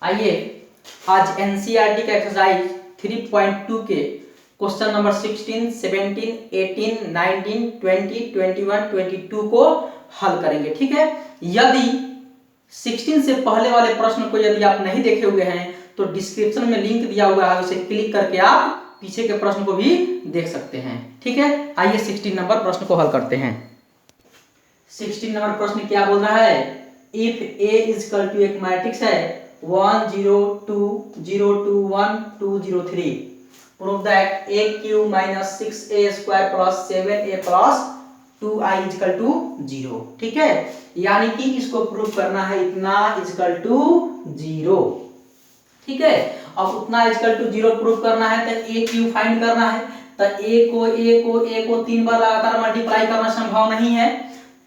आइए आज एनसीईआरटी का एक्सरसाइज 3.2 के क्वेश्चन नंबर 16, 17, 18, 19, 20, 21, 22 को हल करेंगे। ठीक है, यदि 16 से पहले वाले प्रश्न को यदि आप नहीं देखे हुए हैं तो डिस्क्रिप्शन में लिंक दिया हुआ है, उसे क्लिक करके आप पीछे के प्रश्न को भी देख सकते हैं। ठीक है, आइए 16 नंबर प्रश्न को हल करते हैं। 16 नंबर प्रश्न क्या बोल रहा है? If A is equal to एक मैट्रिक्स है 1 0 2 0 2 1 2 0 3, prove that a cube minus 6a square plus 7a plus 2i is equal to 0। ठीक है, यानी कि इसको प्रूव करना है इतना इज इक्वल टू 0। ठीक है, अब उतना इज इक्वल टू 0 प्रूव करना है तो a क्यूब फाइंड करना है। तो a को 3 बार लगातार मल्टीप्लाई करना संभव नहीं है,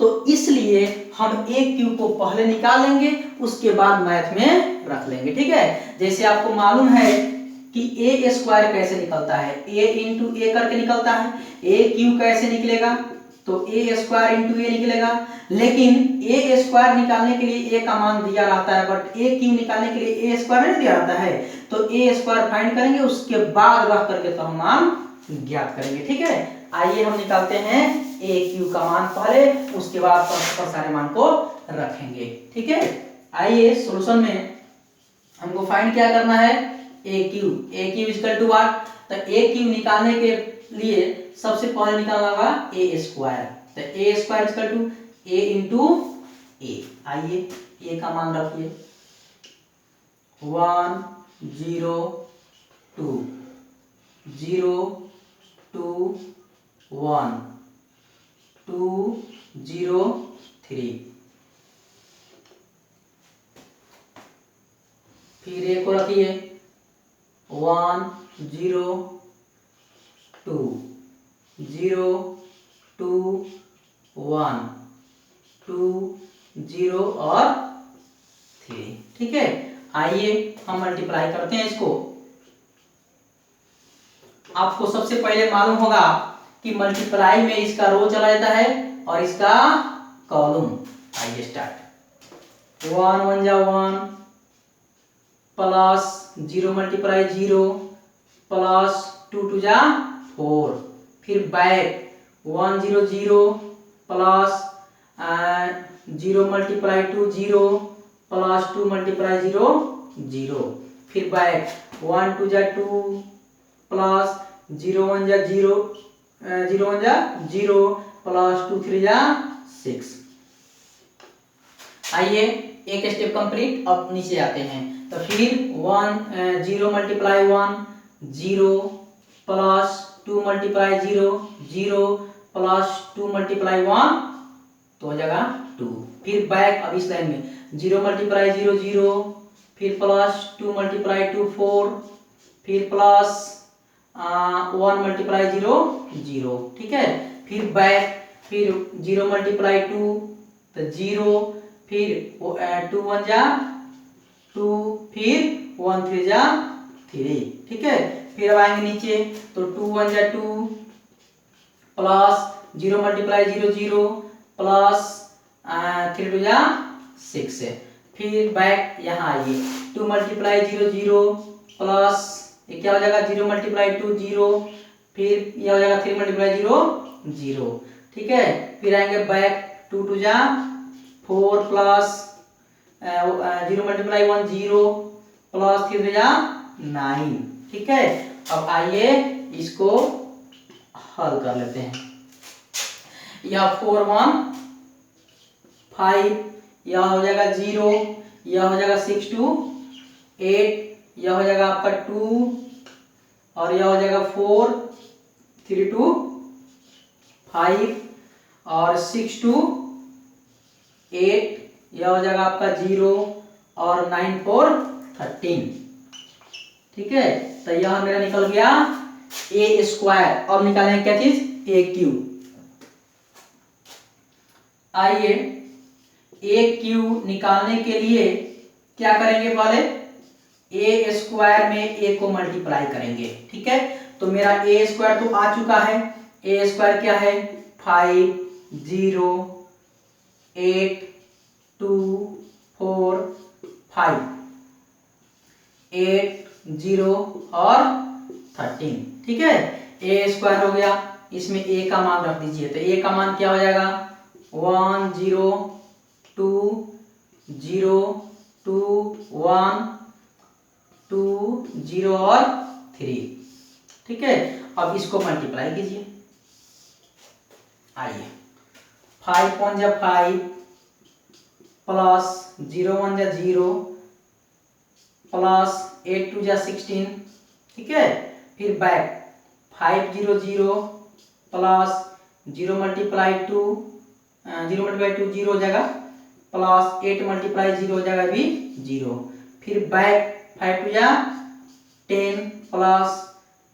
तो इसलिए हम a क्यूब को पहले निकालेंगे, उसके बाद मैथ में रख लेंगे। ठीक है, जैसे आपको मालूम है कि a स्क्वायर कैसे निकलता है, a इंटू ए करके निकलता है। a क्यूब कैसे निकलेगा? तो a स्क्वायर इंटू ए निकलेगा, लेकिन a स्क्वायर निकालने के लिए a का मान दिया रहता है, बट a क्यूब निकालने के लिए a स्क्वायर नहीं दिया रहता है। तो a स्क्वायर फाइंड करेंगे, उसके बाद रख करके तो हम मान ज्ञात करेंगे। ठीक है, आइए हम निकालते हैं a क्यूब का मान पहले, उसके बाद पर सारे मान को रखेंगे। ठीक है, आइए सॉल्यूशन में हमको फाइंड क्या करना है? a cube equal to what? तो a क्यूब निकालने के लिए सबसे पहले निकालना होगा a स्क्वायर। तो a square equal to a into a। आइए a का मान रखिए 1 0 2 0 2 1 2 0 3। फिर a को रखिए 1 0 2 0 2 1 2 0 और 3। ठीक है, आइए हम मल्टीप्लाई करते हैं इसको। आपको सबसे पहले मालूम होगा कि मल्टीप्लाई में इसका रो चला जाता है और इसका कॉलम। आइए स्टार्ट। 1 1 जा 1 प्लस 0 मल्टीप्लाई 0 प्लस 2 2 जा 4, फिर back 1 0 0 plus 0 multiply 2 0 plus 2 multiply 0 0, फिर बैक 1 2 जा 2 प्लस 0 1 जा 0 0 1 जा 0 प्लस 2 3 जा 6। आइए एक स्टेप कंप्लीट, अब नीचे आते हैं। तो फिर 1 0 multiply 1 0 plus 2 multiply 0 0 plus 2 multiply 1 तो हो जाएगा 2। फिर बैक अब इस लाइन में 0 मल्टीप्लाई 0 0, फिर प्लस 2 मल्टीप्लाई 2 4, फिर प्लस 1 मल्टीप्लाई 0 0। ठीक है, फिर बैक, फिर 0 मल्टीप्लाई 2 तो 0, फिर 2 1 जा 2, फिर 1 3 जा 3। ठीक है, फिर अब आएंगे नीचे तो 2 1 जा 2 प्लस 0 मल्टीप्लाई 0 0 प्लस 3 2 जा 6 है। फिर बैक यहाँ आइए 2 मल्टीप्लाई 0 0 प्लस ये क्या हो जाएगा 0 मल्टीप्लाई 2 0, फिर यह हो जाएगा 3 मल्टीप्लाई 0 0। ठीक है, फिर आएंगे बैक 2 2 जा 4 प्लस 0 मल्टीप्लाई 1 0 प्लस 3 जा 9। ठीक है, अब आइए इसको हल कर लेते हैं। यह 4 1 5, यह हो जाएगा 0, यह हो जाएगा 6 2 8, यह हो जाएगा आपका 2 और यह हो जाएगा 4 3 2 5 और 6 2 8, यह हो जाएगा आपका 0 और 9 4 13। ठीक है, तो यह मेरा निकल गया a स्क्वायर। अब निकालेंगे क्या चीज? a cube. आइए a क्यूब निकालने के लिए क्या करेंगे? पहले a स्क्वायर में a को मल्टीप्लाई करेंगे। ठीक है, तो मेरा a स्क्वायर तो आ चुका है। a स्क्वायर क्या है? 5 0 8 2 4 5। 8 0 और 13, ठीक है। ए स्क्वायर हो गया, इसमें ए का मान रख दीजिए, तो ए का मान क्या हो जाएगा 1 0 2 0 2 1 2 0 और 3, ठीक है। अब इसको मल्टीप्लाई कीजिए, आइए 5 1 जा 5 प्लस 0 1 जा 0 प्लस 8 2 जा 16, ठीक है। फिर बैक 5 0 0 प्लस 0 मल्टीप्लाई 2 0 हो जाएगा, प्लस 8 मल्टीप्लाई 0 हो जाएगा भी 0। फिर बैक 5 2 जा 10 प्लस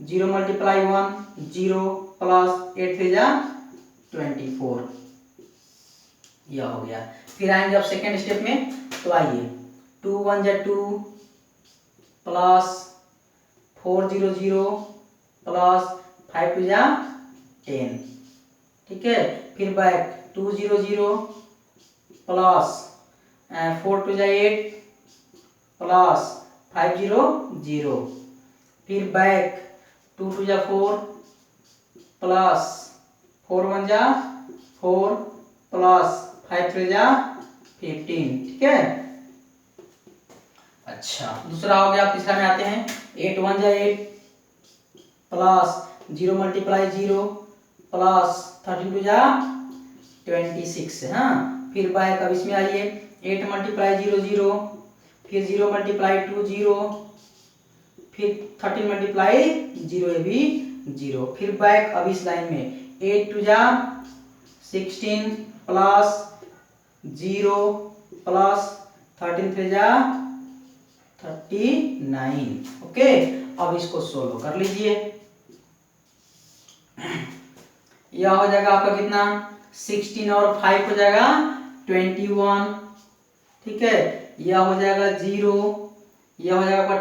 0 मल्टीप्लाई 1 0 प्लस 8 3 जा 24, यह हो गया। फिर आएंगे अब सेकेंड स्टेप में, तो आइए 2 1 जा 2 प्लस 4 0 0 प्लस 5 2 जा 10, ठीक है। फिर बैक 2 0 0 प्लस 4 2 जा 8 प्लस 5 0 0। फिर बैक 2 2 जा 4 प्लस 4 1 जा 4 प्लस 5 3 जा 15, ठीक है। अच्छा, दूसरा हो गया, तीसरा में आते हैं 8 1 जा 8 प्लस 0 मल्टीप्लाई 0 प्लस 13 2 जा 26, हाँ। फिर बैक अब इसमें आइए 8 मल्टीप्लाई 0 0, फिर 0 मल्टीप्लाई 2 0, फिर 13 मल्टीप्लाई 0 ये भी 0। फिर बैक अब इस लाइन में 8 2 जा 16 प्लस 0 प्लस 13 3 जा 39, ओके। अब इसको सोल्व कर लीजिए, यह हो जाएगा आपका कितना 16 और 5 हो जाएगा 21, ठीक है। यह हो जाएगा 0, यह हो जाएगा आपका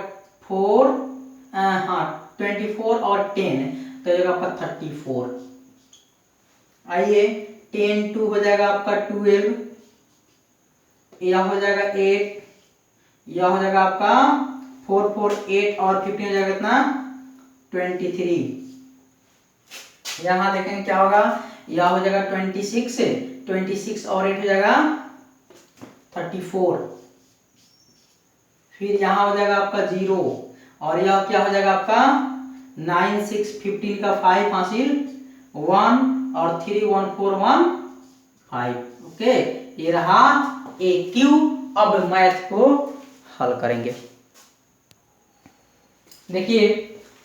4, हाँ 24 और 10, तो हो जाएगा आपका 34। आइए 10 2 हो जाएगा आपका 12, यह हो जाएगा 8, यह हो जाएगा आपका 4 4 8 और 15 हो जाएगा कितना 23। यहाँ देखेंगे क्या होगा, यह हो जाएगा 26, 26 और 8 हो जाएगा 34। फिर यहाँ हो जाएगा आपका 0, और यह क्या हो जाएगा आपका 9 6 15 का 5 हासिल 1 और 3 1 4 1 5, ओके। ये रहा ए क्यू। अब मैथ को हल करेंगे। देखिए,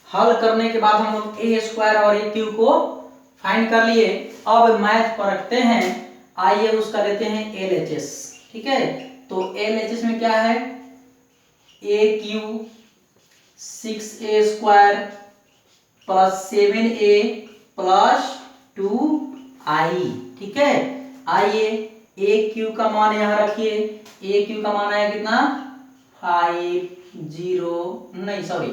हल करने के बाद हम लोग ए स्क्वायर और ए क्यू को फाइंड कर लिए। अब मैथ पर रखते हैं, आइए उसका लेते हैं एलएचएस, ठीक है। तो एलएचएस में क्या है, A Q 6a square plus 7a plus 2i, ठीक है। आइए ए क्यू का मान यहाँ रखिए, ए क्यू का मान आया कितना 5 0 नहीं सॉरी,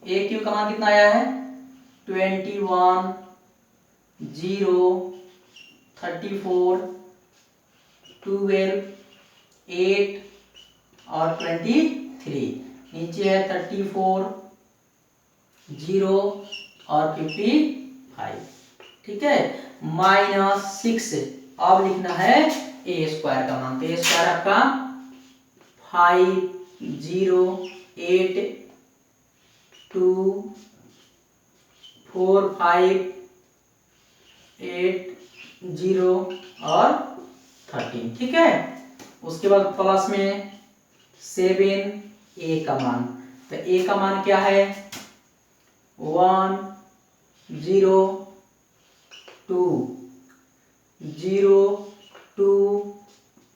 ए क्यू का मान कितना आया है 21 0 34 12 8 और 23, नीचे है 34 0 और 55, ठीक है। -6 अब लिखना है ए स्क्वायर का मान, तो ए स्क्वायर आपका 5 0 8 2 4 5 8 0 और 13, ठीक है। उसके बाद प्लस में 7 ए का मान, तो ए का मान क्या है 1 0 2 0 2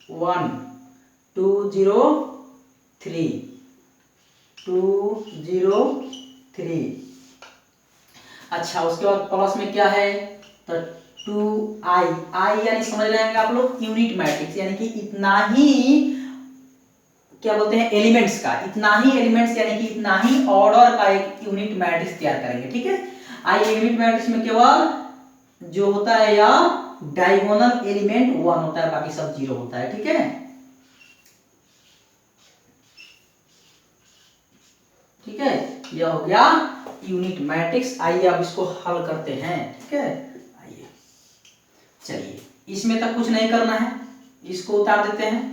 1 2 0 3 2 0 3। अच्छा, उसके बाद प्लस में क्या है तो 2i, i यानी समझ लेंगे आप लोग यूनिट मैट्रिक्स, यानी कि इतना ही क्या बोलते हैं एलिमेंट्स का, इतना ही एलिमेंट्स यानी कि इतना ही ऑर्डर का एक यूनिट मैट्रिक्स तैयार करेंगे, ठीक है। आई यूनिट मैट्रिक्स में केवल जो होता है या डायगोनल एलिमेंट 1 होता है, बाकी सब 0 होता है, ठीक है। ठीक है, यह हो गया यूनिट मैट्रिक्स। आइए अब इसको हल करते हैं। ठीक है, आइए चलिए, इसमें तक कुछ नहीं करना है, इसको उतार देते हैं।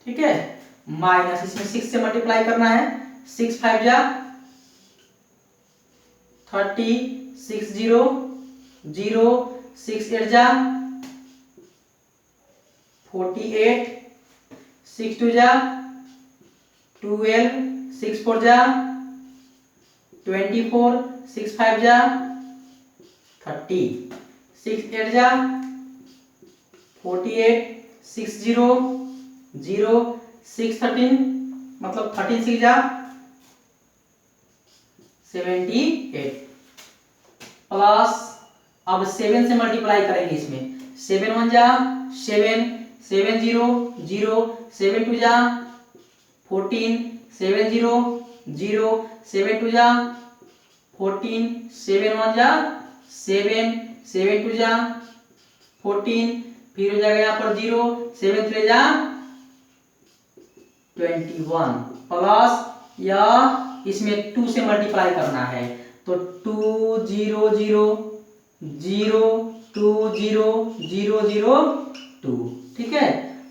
ठीक है, माइनस इसमें 6 से मल्टीप्लाई करना है। 6 5 जा 30, 6 0 0, 6 8 जा 48, 6 2 जा 12, 6 4 जा 24, 6 5 जा 30, 6 8 जा 48, 6 0 0, 6 13 मतलब 13 6 जा 78 प्लस अब 7 से मल्टीप्लाई करेंगे इसमें। 7 1 जा 7, 7 0 0, 7 2 जा 14, 7 0 0, 7 2 जा 14, 7 1 जा 7, 7 2 जा 14, फिर हो जाएगा यहाँ पर 0, 7 3 जा 21 प्लस या इसमें 2 से मल्टीप्लाई करना है तो 2 0 0 0 2 0 0 0 2। ठीक है,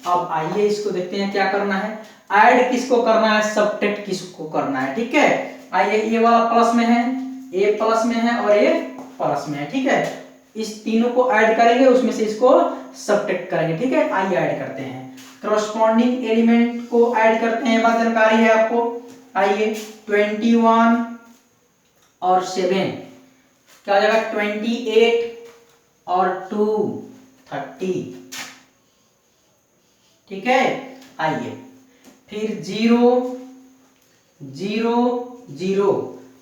अब आइए इसको देखते हैं क्या करना है। ऐड किसको करना है, सब्ट्रैक्ट किसको करना है। ठीक है, आइए ये वाला प्लस में है, ए प्लस में है और ये प्लस में है। ठीक है, इस तीनों को ऐड करेंगे, उसमें से इसको सब्ट्रैक्ट करेंगे। ठीक है, आइए ऐड करते हैं। करस्पॉन्डिंग एलिमेंट को ऐड करते हैं, बात जानकारी है आपको। आइए 21 और 7 क्या हो जाएगा, 28 और 2 30। ठीक है, आइए फिर 0 0 0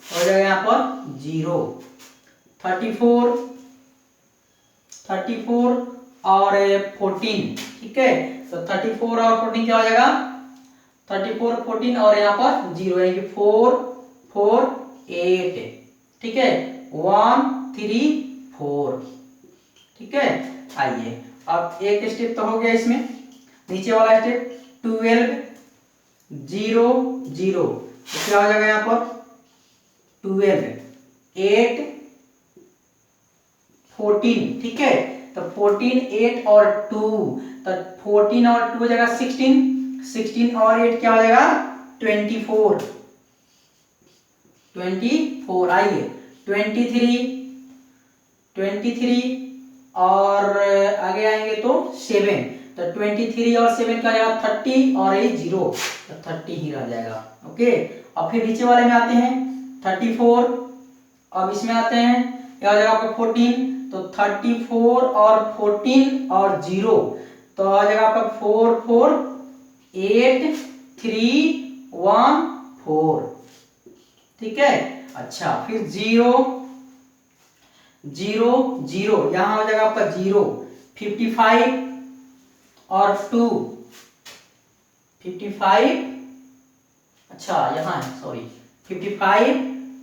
हो जाएगा यहाँ पर 0, 34 34 और 14। ठीक है, तो 34 और 14 क्या हो जाएगा, 34 14 और यहाँ पर 0 यानी कि 4 4 8। ठीक है, 1 3 4। ठीक है, आइए अब एक स्टेप तो हो गया इसमें। नीचे वाला स्टेप 12 0 0 तो क्या हो जाएगा यहाँ पर 12 8 14। ठीक है, तो 14 8 और 2 तो 14 और 2 हो जाएगा 16, 16 और 8 क्या हो जाएगा 24 24। आइए 23 23 और आगे आएंगे तो 7 तो 23 और 7 का जाएगा 30 और ये 0 तो 30 ही रह जाएगा। ओके, अब फिर नीचे वाले में आते हैं 34। अब इसमें आते हैं क्या हो जाएगा आपका 14 तो 34 और 14 और 0 तो आ जाएगा आपका 4 4 8 3 1 4। ठीक है, अच्छा फिर 0 0 0 यहां हो जाएगा आपका 0, 55 और 2 55। अच्छा यहाँ है, सॉरी 55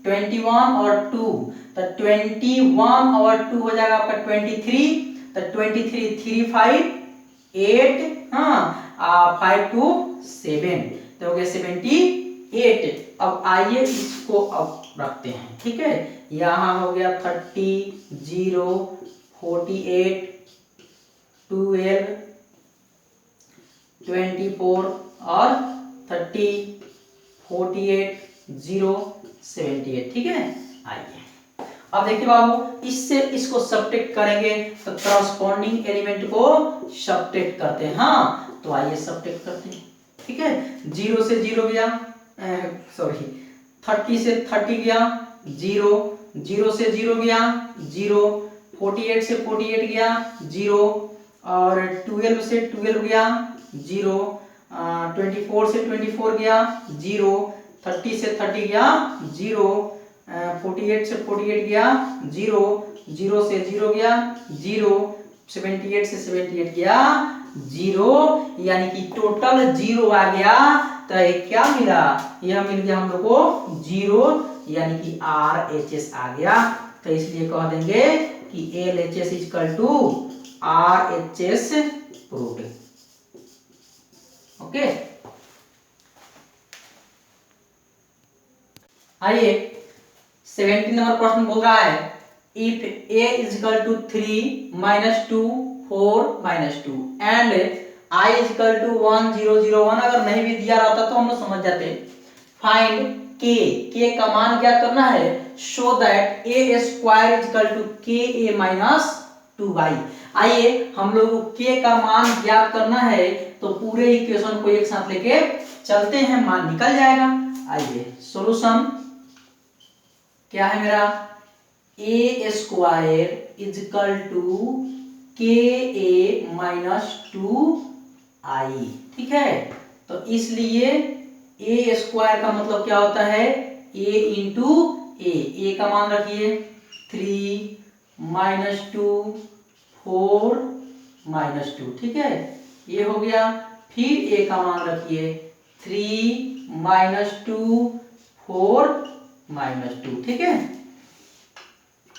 21 और 2 तो 21 और 2 हो जाएगा आपका 23 तो 23 3 5 8 हाँ 5 2 7 तो हो गया 78। अब आइए इसको अब रखते हैं। ठीक है, यहाँ हो गया 30 0 48 12 24 और 30 48 0 78। ठीक है, आइए अब देखिए बाबू, इससे इसको सब्ट्रैक्ट करेंगे तो करस्पॉन्डिंग एलिमेंट को सब्ट्रैक्ट करते हैं। हाँ, तो आइए सब्ट्रैक्ट करते हैं। ठीक है, 0 से 0 गया, सॉरी 30 से 30 गया 0, 0 से 0 गया 0, 48 से 48 गया 0 और 12 से 12 गया 0, 24 से 24 गया 0, 30 से 30 गया 0, 48 से 48 गया 0, 0 से 0 गया 0, 78 से 78 गया 0, यानी कि टोटल 0 आ गया। तो ये क्या मिला, यह मिल गया हम लोग को 0 यानी कि RHS आ गया। तो इसलिए कह देंगे कि LHS equal to RHS proved. Okay, आइए 17 नंबर प्रश्न बोल रहा है if a is equal to 3 minus 2 4 minus 2 and i is equal to 1 0 0 1। अगर नहीं भी दिया रहता तो हम लोग समझ जाते। फाइंड k का मान क्या करना है, show that a square is equal to ka minus 2y। आइए हम लोग को k का मान ज्ञात करना है तो पूरे इक्वेशन को एक साथ लेके चलते हैं, मान निकल जाएगा। आइए सॉल्यूशन क्या है मेरा, a square is equal to ka minus 2i। ठीक है, तो इसलिए a स्क्वायर का मतलब क्या होता है, a इंटू a का मान रखिए 3 माइनस 2 4 माइनस 2। ठीक है, ये हो गया। फिर a का मान रखिए 3 माइनस 2 4 माइनस 2। ठीक है,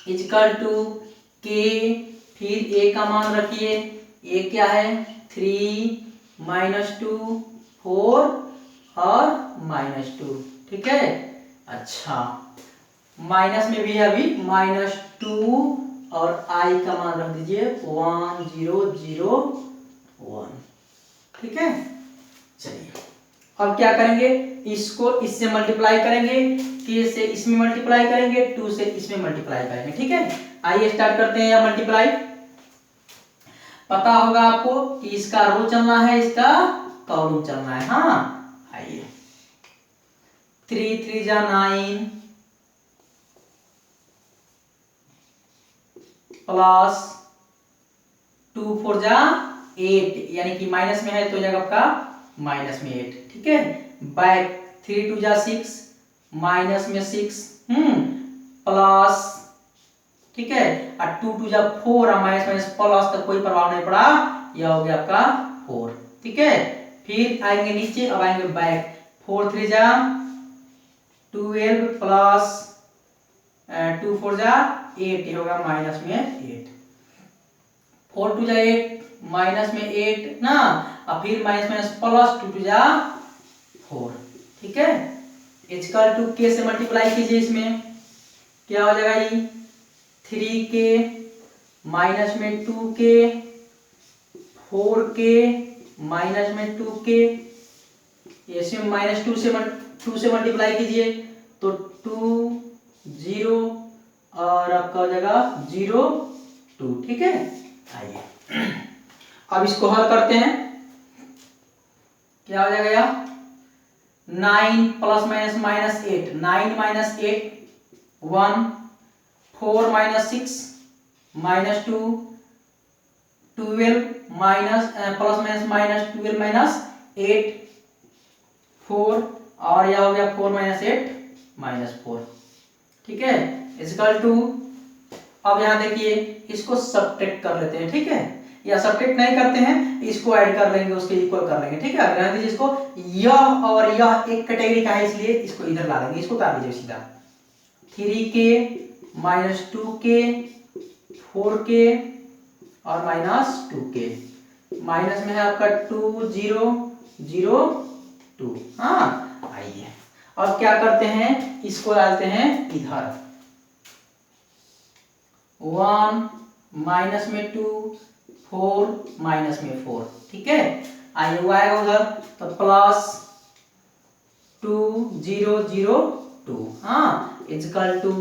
इक्वल टू k, फिर a का मान रखिए, a क्या है 3 माइनस 2 4 और माइनस 2। ठीक है, अच्छा माइनस में भी है अभी माइनस 2 और i का मान रख दीजिए 1 0 0 1। ठीक है, चलिए अब क्या करेंगे, इसको इससे मल्टीप्लाई करेंगे, k से इसमें मल्टीप्लाई करेंगे, 2 से इसमें मल्टीप्लाई करेंगे। ठीक है, आइए स्टार्ट करते हैं। या मल्टीप्लाई पता होगा आपको कि इसका रो चलना है, इसका कॉलम चलना है। हाँ आइए 3 3 जा 9 प्लस 2 4 जा 8, यानी कि माइनस में है तो जगह आपका माइनस में 8। ठीक है, बैक 3 2 जा 6 माइनस में 6 प्लस, ठीक है, और 2 2 जा 4 और माइनस माइनस प्लस का कोई प्रभाव नहीं पड़ा, यह हो गया आपका 4। ठीक है, फिर आएंगे नीचे, अब आएंगे बैक 4 3 जा 12 प्लस 2 4 जा 8, ये होगा माइनस में 8। 4 2 जा 8 माइनस में 8 ना, और फिर माइनस माइनस प्लस 2 2 जा 4। ठीक है, इक्वल टू k से मल्टीप्लाई कीजिए, इसमें क्या हो जाएगा, ये 3k माइनस में 2k 4k माइनस में 2k, इसमें माइनस 2 से मल्टीप्लाई कीजिए तो 2 0 और आपका हो जाएगा 0 2। ठीक है, आइए अब इसको हल करते हैं, क्या हो जाएगा, 9 plus minus minus 8 9 minus 8 1 4 minus 6 minus 2 12 minus plus minus minus 12 minus 8 4 और यह हो गया 4 माइनस 8 माइनस 4। ठीक है, इक्वल टू, अब यहां देखिए इसको सब्ट्रैक्ट कर लेते हैं। ठीक है, या सब्ट्रैक्ट नहीं करते हैं, इसको ऐड कर लेंगे, उसके इक्वल कर लेंगे। ठीक है, अब ध्यान दीजिए, इसको यह और यह एक कैटेगरी का है, इसलिए इसको इधर ला लेंगे, इसको उतार दीजिए सीधा। 3k माइनस 2k 4k और माइनस 2k, माइनस में है आपका 2 0 0 2। हाँ आइए अब क्या करते हैं, इसको डालते हैं इधर, 1 माइनस में 2 4 माइनस में 4। ठीक है, आइए वो आएगा उधर, तो प्लस 2 0 0 2। हाँ, equal to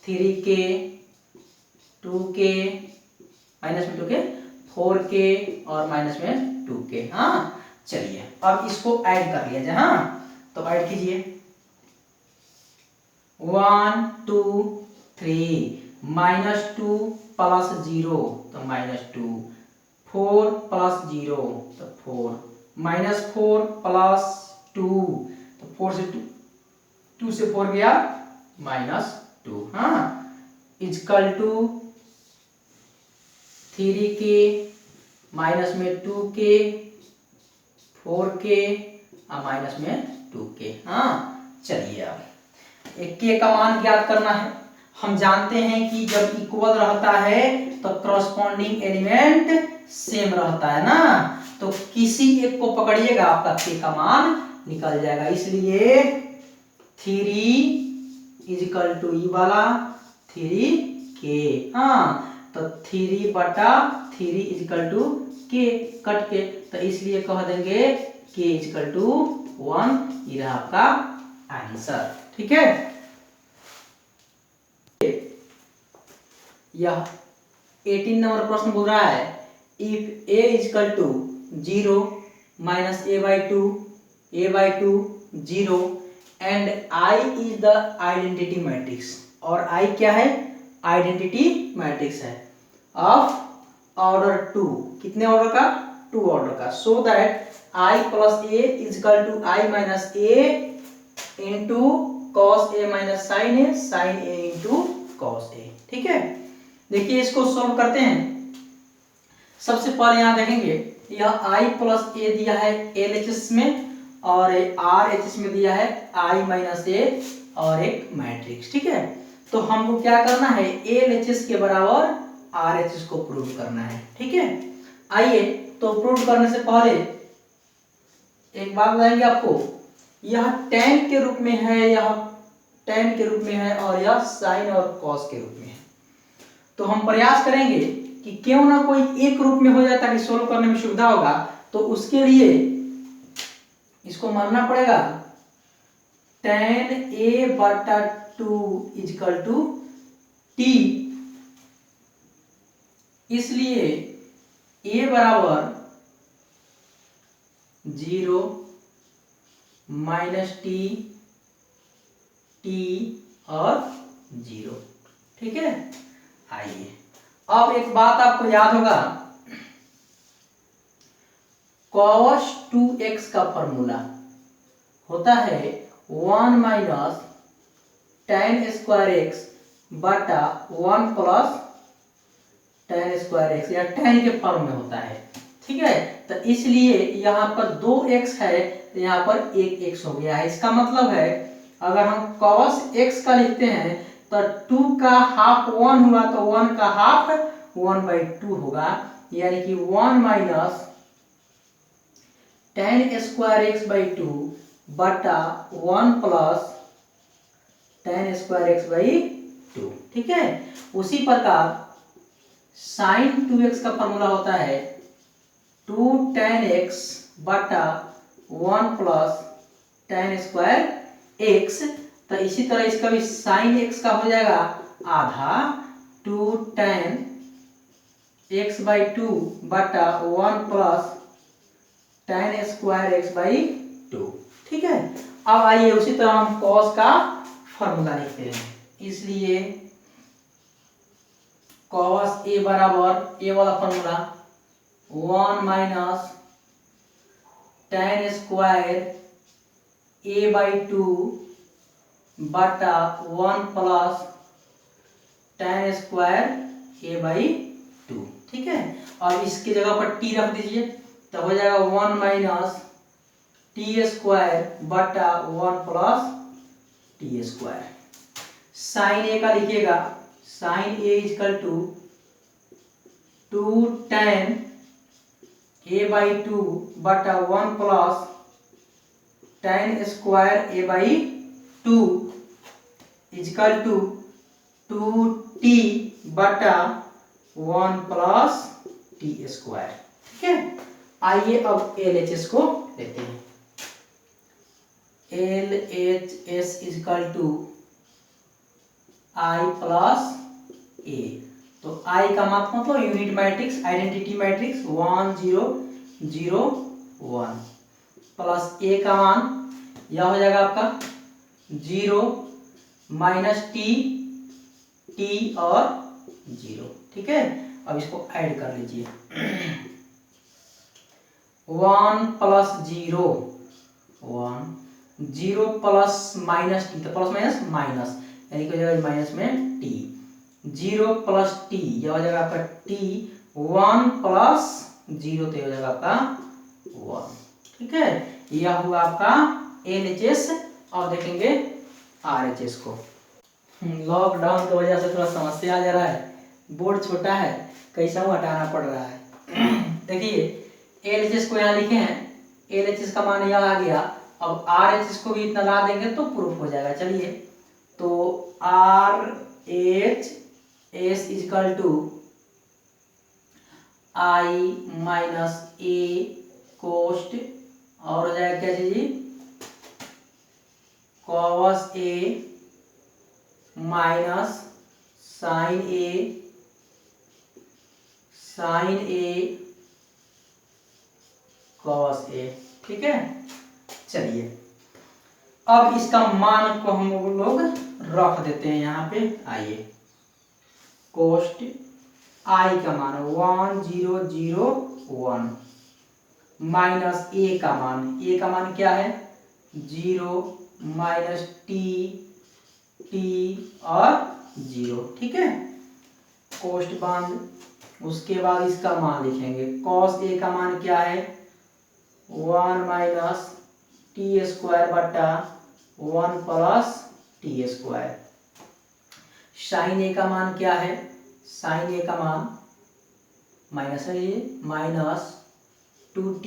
3k 2k minus में 2k 4k और माइनस में 2k। हाँ चलिए अब इसको ऐड कर लिया जाए। हाँ तो ऐड कीजिए, 1 2 3 माइनस 2 प्लस 0 तो माइनस 2 4 प्लस 0 तो 4 माइनस 4 प्लस 2 तो 4 से 2 से 4 गया माइनस 2। हाँ इक्वल टू 3k माइनस में 2k 4k और माइनस में 2k। हाँ चलिए अब एक k का मान ज्ञात करना है, हम जानते हैं कि जब इक्वल रहता है तो करस्पॉन्डिंग एलिमेंट सेम रहता है ना, तो किसी एक को पकड़िएगा आपका के का मान निकल जाएगा। इसलिए 3 इजिकल टू ई वाला 3k। हाँ, तो 3/3 इजिकल टू के कट के, तो इसलिए कह देंगे k इजिकल टू 1। ये रहा आपका आंसर। ठीक है, यह 18 नंबर प्रश्न बोल रहा है if a equal to 0 minus a/2 0 and I is the identity matrix. और I क्या है? आइडेंटिटी मैट्रिक्स है ऑफ ऑर्डर 2। कितने ऑर्डर का? 2 ऑर्डर का। So that I plus a equal to I minus a into cos a minus sine a into cos a। ठीक है, देखिए इसको सॉल्व करते हैं। सबसे पहले यहाँ देखेंगे, यह I प्लस a दिया है LHS में और RHS में दिया है I माइनस a और एक मैट्रिक्स। ठीक है, तो हमको क्या करना है? LHS के बराबर RHS को प्रूव करना है। ठीक है, आइए तो प्रूव करने से पहले एक बात बताएंगे आपको, यह tan के रूप में है, यह tan के रूप में है और यह साइन और कॉस के रूप में है। तो हम प्रयास करेंगे कि क्यों ना कोई एक रूप में हो जाए ताकि सोल्व करने में सुविधा होगा। तो उसके लिए इसको मानना पड़ेगा tan a/2 equal to t। इसलिए a बराबर 0 माइनस t और 0। ठीक है, आइए अब एक बात आपको याद होगा, cos 2x का फॉर्मूला होता है 1 माइनस tan स्क्वायर x बटा 1 प्लस tan स्क्वायर x, या tan के फॉर्म में होता है। ठीक है, तो इसलिए यहाँ पर 2x है तो यहाँ पर 1x हो गया है। इसका मतलब है अगर हम cos x का लिखते हैं तो 2 का हाफ 1 हुआ तो 1 का हाफ 1/2 होगा, यानी कि 1 माइनस tan स्क्वायर x/2 बटा 1 प्लस tan स्क्वायर x/2। ठीक है, उसी प्रकार sin 2x का फॉर्मूला होता है 2 tan x बटा 1 प्लस tan स्क्वायर x। तो इसी तरह इसका भी sin x का हो जाएगा आधा 2 tan x/2 बटा 1 प्लस tan स्क्वायर x/2। ठीक है, अब आइए उसी तरह हम cos का फॉर्मूला लिखते हैं। इसलिए cos a बराबर a वाला formula 1 minus tan square a/2 बटा 1 प्लस tan स्क्वायर a/2। ठीक है, और इसकी जगह पर t रख दीजिए तो हो जाएगा 1 माइनस t स्क्वायर बटा 1 plus t square. Sine a का लिखिएगा, sine a equal to 2 tan a/2 बटा 1 plus tan square a/2 equal to 2t बटा 1 प्लस t स्क्वायर। ठीक है, आइए अब LHS को लेते हैं। LHS equal to I plus a। तो I का मतलब unit matrix, identity matrix 1 0 0 1 plus a का मान यह हो जाएगा आपका 0 माइनस t और 0। ठीक है, अब इसको ऐड कर लीजिए 1 प्लस 0 1 0 प्लस माइनस टी, तो प्लस माइनस माइनस, यानी कि हो जाएगा माइनस में टी। 0 प्लस टी यह हो जाएगा आपका टी, 1 प्लस 0 तो हो जाएगा आपका 1। ठीक है, यह हुआ आपका LHS। और देखेंगे RHS को। लॉकडाउन की वजह से थोड़ा समस्या आ जा रहा है, बोर्ड छोटा है, कैसा हटाना पड़ रहा है। देखिए LHS को यहाँ लिखे हैं, LHS का मान यह आ गया। अब RHS को भी इतना ला देंगे तो प्रूफ हो जाएगा। चलिए तो RHS is equal to I minus A cos और हो जाएगा क्या जी, cos A minus sine A cos A। ठीक है, चलिए अब इसका मान को हम लोग रख देते हैं यहाँ पे। आइए कोस्ट I का मान 1001 माइनस A का मान क्या है 0 माइनस t और 0। ठीक है, कोस्ट बांध, उसके बाद इसका मान लिखेंगे। कॉस A का मान क्या है 1 माइनस टी स्क्वायर बटा 1 plus T square. Sine A का मान क्या है, साइन A का मान माइनस 2t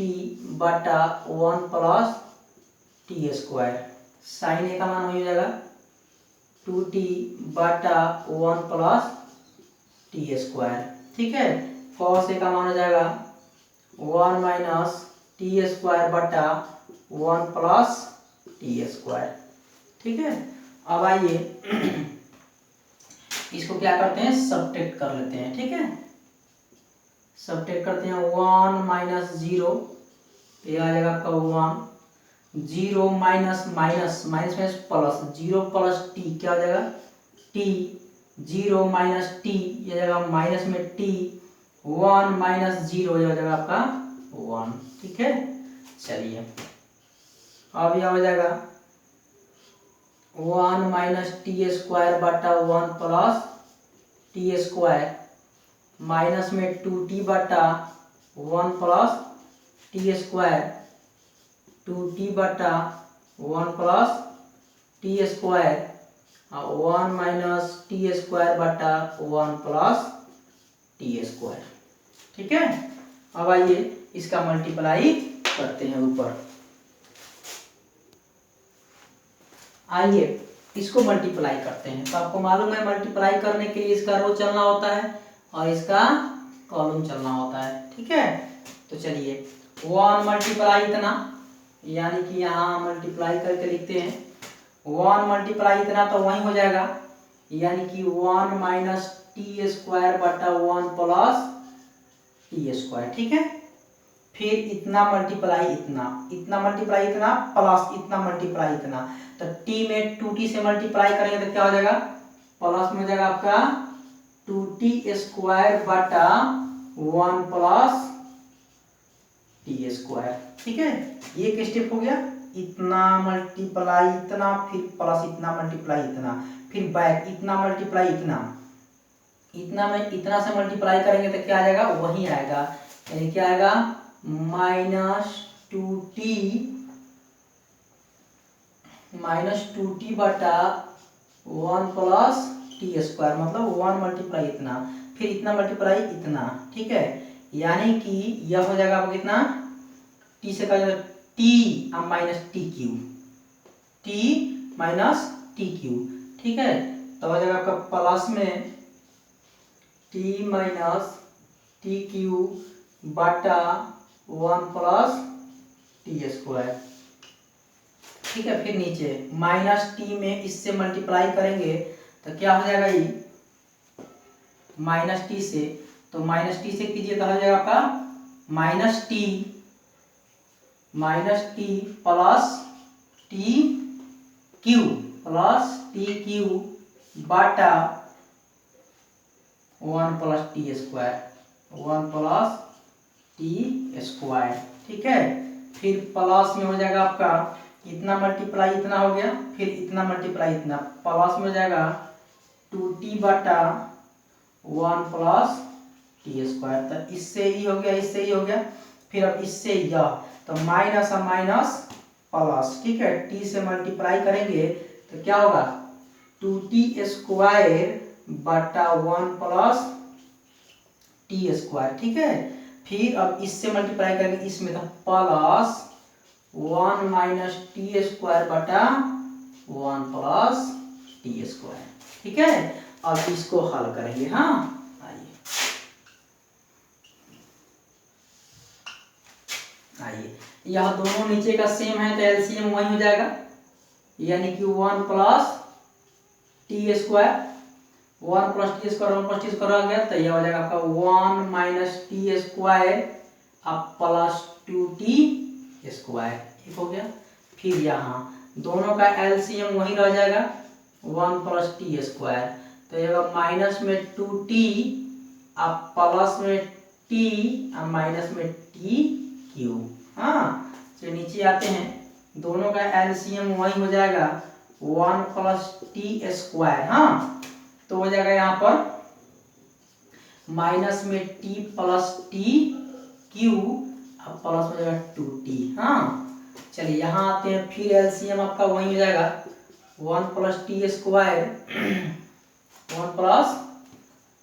बटा 1 plus T square. Sine A का मान हो जाएगा 2t बटा 1 प्लस टी स्क्वायर। ठीक है, कॉस A का मान हो जाएगा 1 माइनस टी स्क्वायर बटा 1 प्लस टी स्क्वायर। ठीक है, अब आइए इसको क्या करते हैं, सब्ट्रैक्ट कर लेते हैं। ठीक है, सब्ट्रैक्ट करते हैं 1 माइनस 0, ये आ जाएगा आपका 1, 0 माइनस माइनस माइनस में प्लस 0 प्लस टी क्या हो जाएगा t, 0 माइनस टी ये जाएगा माइनस में t, 1 माइनस 0 हो जाएगा आपका 1। ठीक है, चलिए अब यह हो जाएगा 1 माइनस टी स्क्वायर बटा 1 प्लस टी स्क्वायर माइनस में 2t बटा 1 प्लस टी स्क्वायर, 2t बटा 1 plus T square 1 minus T square बटा 1 प्लस टी स्क्वायर। ठीक है, अब आइए इसका मल्टीप्लाई करते हैं ऊपर। आइए इसको मल्टीप्लाई करते हैं। तो आपको मालूम है मल्टीप्लाई करने के लिए इसका रो चलना होता है और इसका कॉलम चलना होता है। ठीक है, तो चलिए 1 मल्टीप्लाई इतना, यानी कि यहाँ मल्टीप्लाई करके लिखते हैं 1 मल्टीप्लाई इतना तो वही हो जाएगा, यानी कि 1 माइनस टी स्क्वायर बटा 1 प्लस टी स्क्वायर। ठीक है, फिर इतना मल्टीप्लाई इतना, इतना मल्टीप्लाई इतना प्लस इतना मल्टीप्लाई इतना, तो t में 2t से मल्टीप्लाई करेंगे तो क्या हो जाएगा प्लस में हो जाएगा आपका 2t स्क्वायर बटा 1 प्लस टी स्क्वायर। ठीक है, ये एक स्टेप हो गया, इतना मल्टीप्लाई इतना फिर प्लस इतना मल्टीप्लाई इतना, फिर बैक इतना मल्टीप्लाई इतना, इतना में इतना से मल्टीप्लाई करेंगे तो क्या आ जाएगा वही आएगा, यानी क्या आएगा माइनस 2t बटा 1 प्लस टी स्क्वायर, मतलब 1 मल्टीप्लाई इतना फिर इतना मल्टीप्लाई इतना। ठीक है, यानी कि यह हो जाएगा आपको कितना t से का t minus T Q, t minus T Q. ठीक है, तो हो जाएगा आपका प्लस में t माइनस टी क्यू बटा 1 प्लस टी स्क्वायर। ठीक है, फिर नीचे माइनस टी में इससे मल्टीप्लाई करेंगे तो क्या हो जाएगा ये माइनस टी से, तो माइनस टी से कीजिए तो हो जाएगा आपका minus T plus T Q बटा 1 plus T square, 1 plus T square. ठीक है, फिर प्लस में हो जाएगा आपका इतना मल्टीप्लाई इतना हो गया, फिर इतना मल्टीप्लाई इतना, प्लस में हो जाएगा 2t बटा 1 प्लस टी स्क्वायर। तो इससे ही हो गया, इससे ही हो गया, फिर अब इससे यह, तो माइनस और माइनस प्लस। ठीक है, t से मल्टीप्लाई करेंगे तो क्या होगा 2t² बटा 1 प्लस टी स्क्वायर, ठीक है। फिर अब इससे मल्टीप्लाई करके इसमें था प्लस 1 माइनस टी स्क्वायर बटा 1 प्लस टी स्क्वायर, ठीक है। अब इसको हल करेंगे। हाँ, आइए यह दोनों नीचे का सेम है तो एलसीएम वही हो जाएगा, यानी कि 1 plus T square, 1 plus T square 1 plus T square आ गया तो यह हो जाएगा आपका 1 माइनस टी स्क्वायर अब प्लस 2t स्क्वायर, ठीक हो गया। फिर यहाँ दोनों का एलसीएम वही रह जाएगा 1 प्लस टी स्क्वायर, तो ये माइनस में 2t अब प्लस में t अब माइनस में t क्यूब। हाँ, तो नीचे आते हैं, दोनों का एलसीएम वही हो जाएगा 1 प्लस टी स्क्वायर। हाँ, तो हो जाएगा यहाँ पर माइनस में t प्लस टी क्यूब अब प्लस हो जाएगा 2t। हाँ, चलिए यहाँ आते हैं, फिर एलसीएम आपका वही हो जाएगा 1 plus T square 1 plus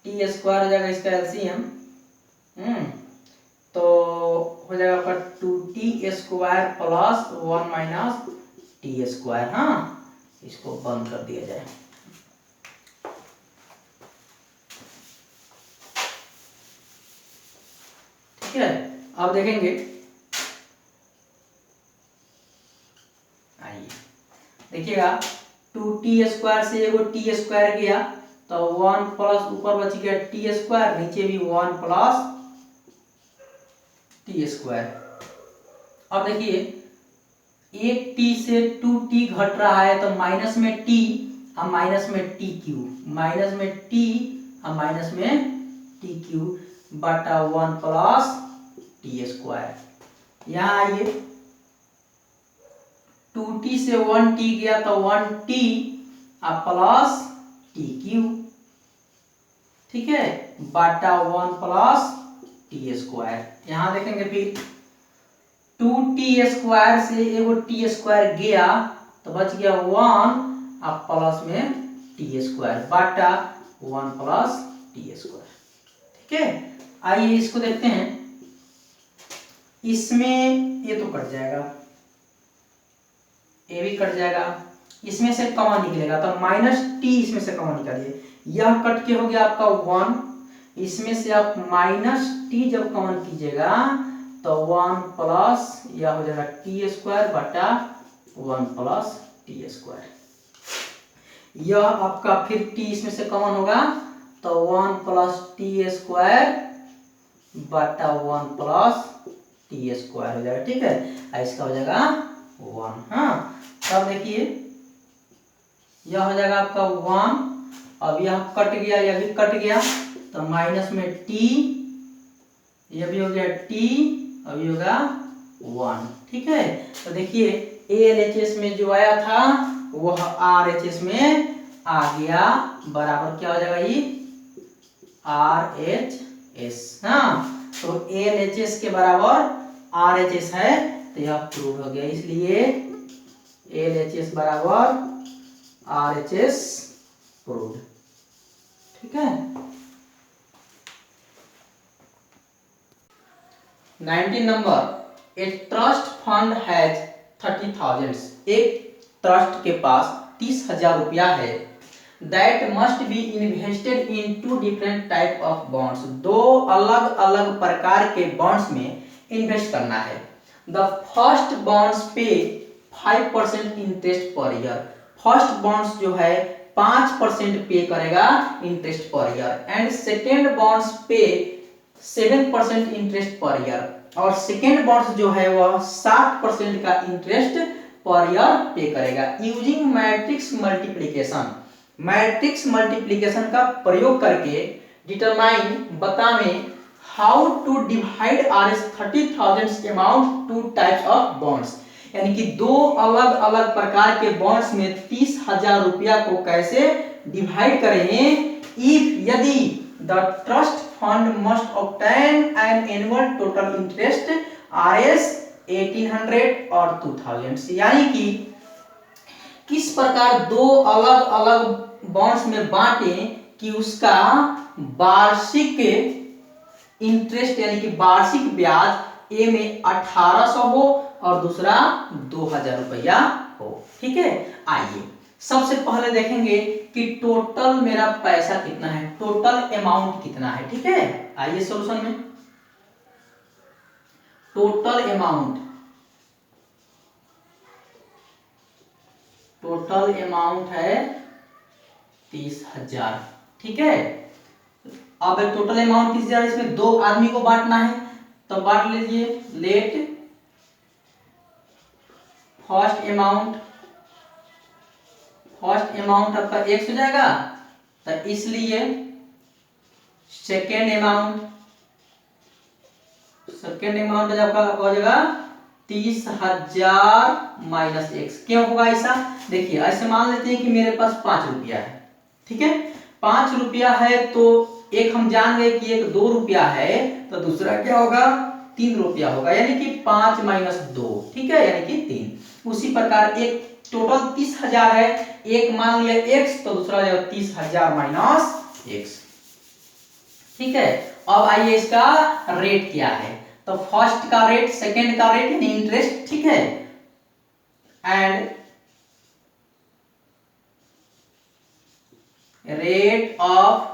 T square हो जाएगा इसका एलसीएम। तो हो जाएगा आपका 2t square plus 1 minus T square. हाँ, इसको बंद कर दिया जाए। ठीक है, अब देखेंगे, आइए देखिएगा 2t स्क्वायर से एगो टी स्क्वायर गया तो 1 प्लस ऊपर बच गया टी स्क्वायर, नीचे भी 1 प्लस टी स्क्वायर। अब देखिए एक टी से 2t घट रहा है तो माइनस में t और माइनस में टी क्यूब, माइनस में t और माइनस में टी क्यूब बटा 1 प्लस टी स्क्वायर। यहाँ आइए 2t से 1t गया तो 1t और प्लस टी क्यूब, ठीक है, बटा 1 प्लस टी स्क्वायर। यहाँ देखेंगे फिर 2t स्क्वायर से एगो टी स्क्वायर गया तो बच गया 1 अब प्लस में टी स्क्वायर बटा 1 प्लस टी स्क्वायर, ठीक है। आइए इसको देखते हैं, इसमें ये तो कट जाएगा, ये भी कट जाएगा, इसमें से कॉमन निकलेगा तो माइनस टी इसमें से कॉमन निकालिए, यह कट के हो गया आपका 1, इसमें से आप माइनस टी जब कॉमन कीजिएगा तो 1 प्लस यह हो जाएगा टी स्क्वायर बटा 1 प्लस टी स्क्वायर। यह आपका फिर टी इसमें से कॉमन होगा तो 1 प्लस टी स्क्वायर बटा 1 प्लस टी स्क्वायर हो जाएगा, ठीक है। इसका हो जाएगा 1। हाँ, तब देखिए यह हो जाएगा आपका 1, अब यह कट गया, यह भी कट गया तो माइनस में टी, यह भी हो गया टी, अभी होगा 1, ठीक है। तो देखिए एलएचएस में जो आया था वह आरएचएस में आ गया, बराबर क्या हो जाएगा ये आरएचएस। हाँ, तो एलएचएस के बराबर आरएचएस है तो यह प्रूव हो गया, इसलिए एलएचएस बराबर आरएचएस प्रूव, ठीक है। 19 number, a trust fund has 30,000। एक ट्रस्ट के पास 30,000 रुपया है, that must be invested in 2 different type of bonds. दो अलग अलग प्रकार के बॉन्ड्स में इन्वेस्ट करना है। द फर्स्ट बॉन्ड्स पे 5% interest per year. First bonds जो है 5% पे करेगा interest per year, and second bonds पे 7% इंटरेस्ट पर ईयर, और सेकेंड बॉन्ड्स जो है वह 60% का इंटरेस्ट पर ईयर पे करेगा। Using matrix multiplication, matrix multiplication का प्रयोग करके डिटरमाइन बतावें how to divide RS 30,000 amount two types of bonds. यानी कि दो अलग अलग प्रकार के बॉन्ड्स में 30,000 रुपया को कैसे डिवाइड करेंगे। इफ यदि the trust fund must obtain an annual total interest RS 1800 और 2000, यानी कि किस प्रकार दो अलग अलग बॉन्ड्स में बांटें कि उसका वार्षिक इंटरेस्ट यानी कि वार्षिक ब्याज ए में 1800 हो और दूसरा 2000 रुपया हो। ठीक है, आइए सबसे पहले देखेंगे कि टोटल मेरा पैसा कितना है, टोटल अमाउंट कितना है। ठीक है, आइए सॉल्यूशन में टोटल अमाउंट, टोटल अमाउंट है 30,000। ठीक है, अब टोटल अमाउंट 30,000, इसमें दो आदमी को बांटना है तो बांट लीजिए। Let first amount, first amount आपका x हो जाएगा, तो इसलिए सेकेंड अमाउंट, सेकेंड अमाउंट आपका हो जाएगा 30,000 माइनस x। क्यों होगा ऐसा, देखिए ऐसे मान लेते हैं कि मेरे पास 5 रुपया है। ठीक है, 5 रुपया है तो एक हम जान गए कि एक 2 रुपया है, तो दूसरा क्या होगा 3 रुपया होगा, यानी कि 5 माइनस 2। ठीक है, यानी कि 3। उसी प्रकार एक टोटल 30,000 है, एक मान लिया x तो दूसरा हो जाएगा 30,000 माइनस x। ठीक है, अब आइए इसका रेट क्या है, तो फर्स्ट का रेट, सेकेंड का रेट यानी इंटरेस्ट। ठीक है, and rate of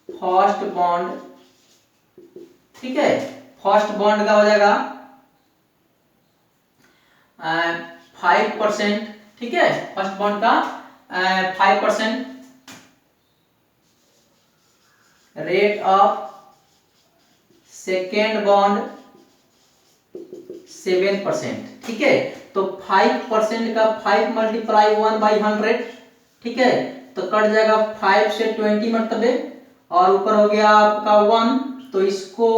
first bond. ठीक है, फर्स्ट बॉन्ड का हो जाएगा 5%। ठीक है, फर्स्ट बॉन्ड का 5%, रेट ऑफ सेकेंड बॉन्ड 7%। ठीक है, तो 5% का 5 मल्टीप्लाई 1/100। ठीक है, तो कट जाएगा 5 से 20 मरतबे और ऊपर हो गया आपका 1, तो इसको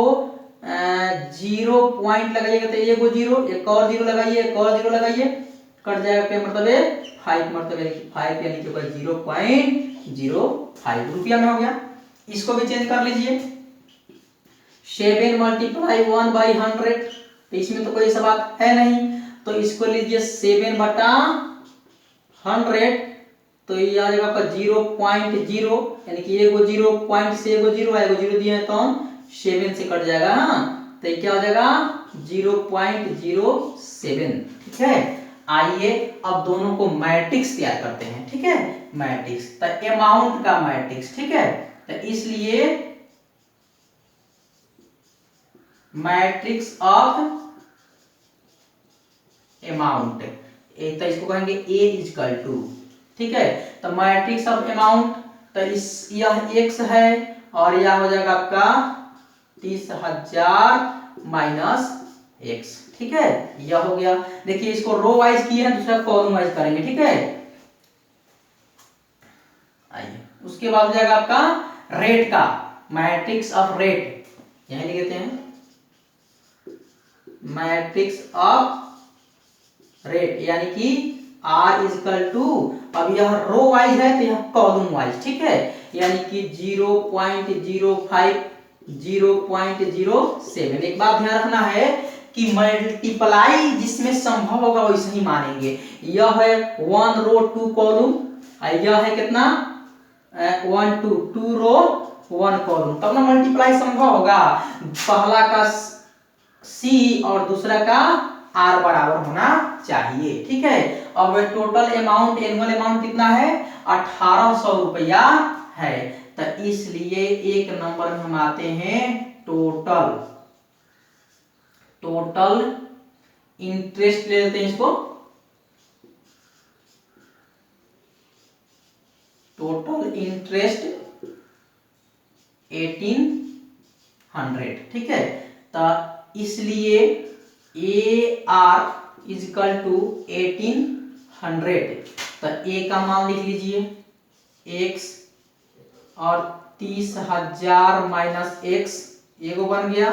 0 पॉइंट लगाइएगा तो एक 0, एक और 0 लगाइए, एक और 0 लगाइए, कट जाएगा पे मरतबे 5 मरतबे, 5 यानी कि 0.05 रुपया में हो गया। इसको भी चेंज कर लीजिए, 7 मल्टीप्लाई 1/100, तो इसमें तो कोई ऐसा बात है नहीं, तो इसको लीजिए 7/100, तो ये आ जाएगा आपका 0.0, यानी कि एगो 0 पॉइंट से एगो 0 आएगा, 0 दिए हैं तो 7 से कट जाएगा। हाँ, तो ये क्या हो जाएगा 0.07। ठीक है, आइए अब दोनों को मैट्रिक्स तैयार करते हैं। ठीक है, मैट्रिक्स, तो अमाउंट का मैट्रिक्स। ठीक है, तो इसलिए मैट्रिक्स ऑफ अमाउंट, तो इसको कहेंगे A इक्वल टू। ठीक है, तो मैट्रिक्स ऑफ अमाउंट, तो इस यह x है और यह हो जाएगा आपका 30,000 माइनस x। ठीक है, यह हो गया। देखिए इसको रो वाइज किए हैं, दूसरा कॉलम वाइज करेंगे। ठीक है, आइए उसके बाद हो जाएगा आपका रेट का, मैट्रिक्स ऑफ रेट, यहां लिख देते हैं मैट्रिक्स ऑफ रेट, यानी कि R इक्वल टू, अब यह रो वाइज है तो यह कॉलम वाइज। ठीक है, यानी कि 0.05, 0.07। एक बात ध्यान रखना है कि मल्टीप्लाई जिसमें संभव होगा वैसे ही मानेंगे। यह है 1 रो 2 कॉलम, यह है कितना 1 2 रो 1 कॉलम, तब ना मल्टीप्लाई संभव होगा। पहला का C और दूसरा का R बराबर होना चाहिए। ठीक है, अब टोटल अमाउंट, एनुअल अमाउंट कितना है 1800 रुपया है, तो इसलिए एक नंबर में हम आते हैं टोटल, टोटल इंटरेस्ट ले लेते हैं इसको, टोटल इंटरेस्ट 1800। ठीक है, तो इसलिए AR इक्वल टू 1800, तो A का मान लिख लीजिए x और 30,000 माइनस x, एगो बन गया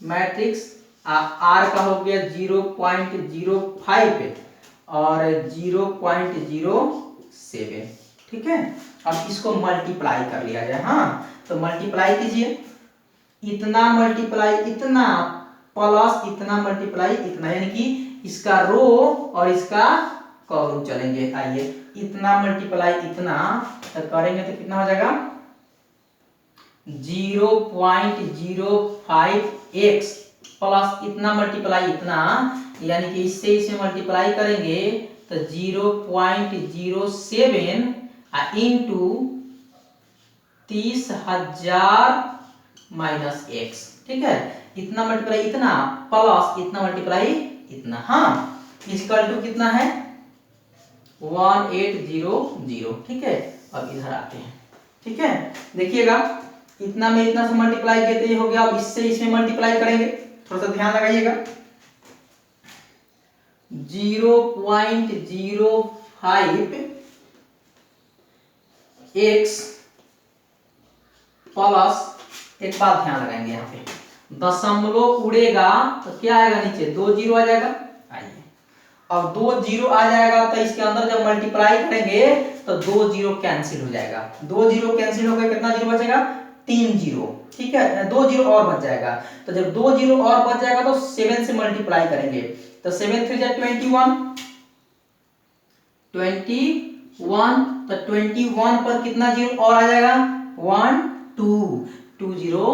मैट्रिक्स। R का हो गया 0.05 और 0.07। ठीक है, अब इसको मल्टीप्लाई कर लिया जाए। हाँ, तो मल्टीप्लाई कीजिए, इतना मल्टीप्लाई इतना प्लस इतना मल्टीप्लाई इतना, यानी कि इसका रो और इसका कॉलम चलेंगे। आइए इतना मल्टीप्लाई इतना, तो करेंगे तो कितना हो जाएगा 0.05x प्लस इतना मल्टीप्लाई इतना, यानी कि इससे इसे मल्टीप्लाई करेंगे तो 0.07 इंटू 30,000 माइनस x, ठीक है। इतना मल्टीप्लाई इतना प्लस इतना मल्टीप्लाई इतना, हाँ इक्वल टू कितना है 1800, ठीक है। अब इधर आते हैं, ठीक है। देखिएगा इतना में इतना से मल्टीप्लाई किए तो ये हो गया, अब इससे इसमें मल्टीप्लाई करेंगे, थोड़ा सा ध्यान लगाइएगा। 0.05x प्लस, एक बात ध्यान लगाएंगे यहाँ पे, दशमलव उड़ेगा तो क्या आएगा नीचे 2 जीरो आ जाएगा। आइए अब 2 जीरो आ जाएगा तो इसके अंदर जब मल्टीप्लाई करेंगे तो 2 जीरो कैंसिल हो जाएगा, 2 जीरो कैंसिल हो गया, कितना जीरो बचेगा 3 जीरो, ठीक है। 2 जीरो और बच जाएगा, तो जब 2 जीरो और बच जाएगा तो 7 से मल्टीप्लाई करेंगे, तो 7 3 21, तो 21 पर कितना जीरो और आ जाएगा 1 2 जीरो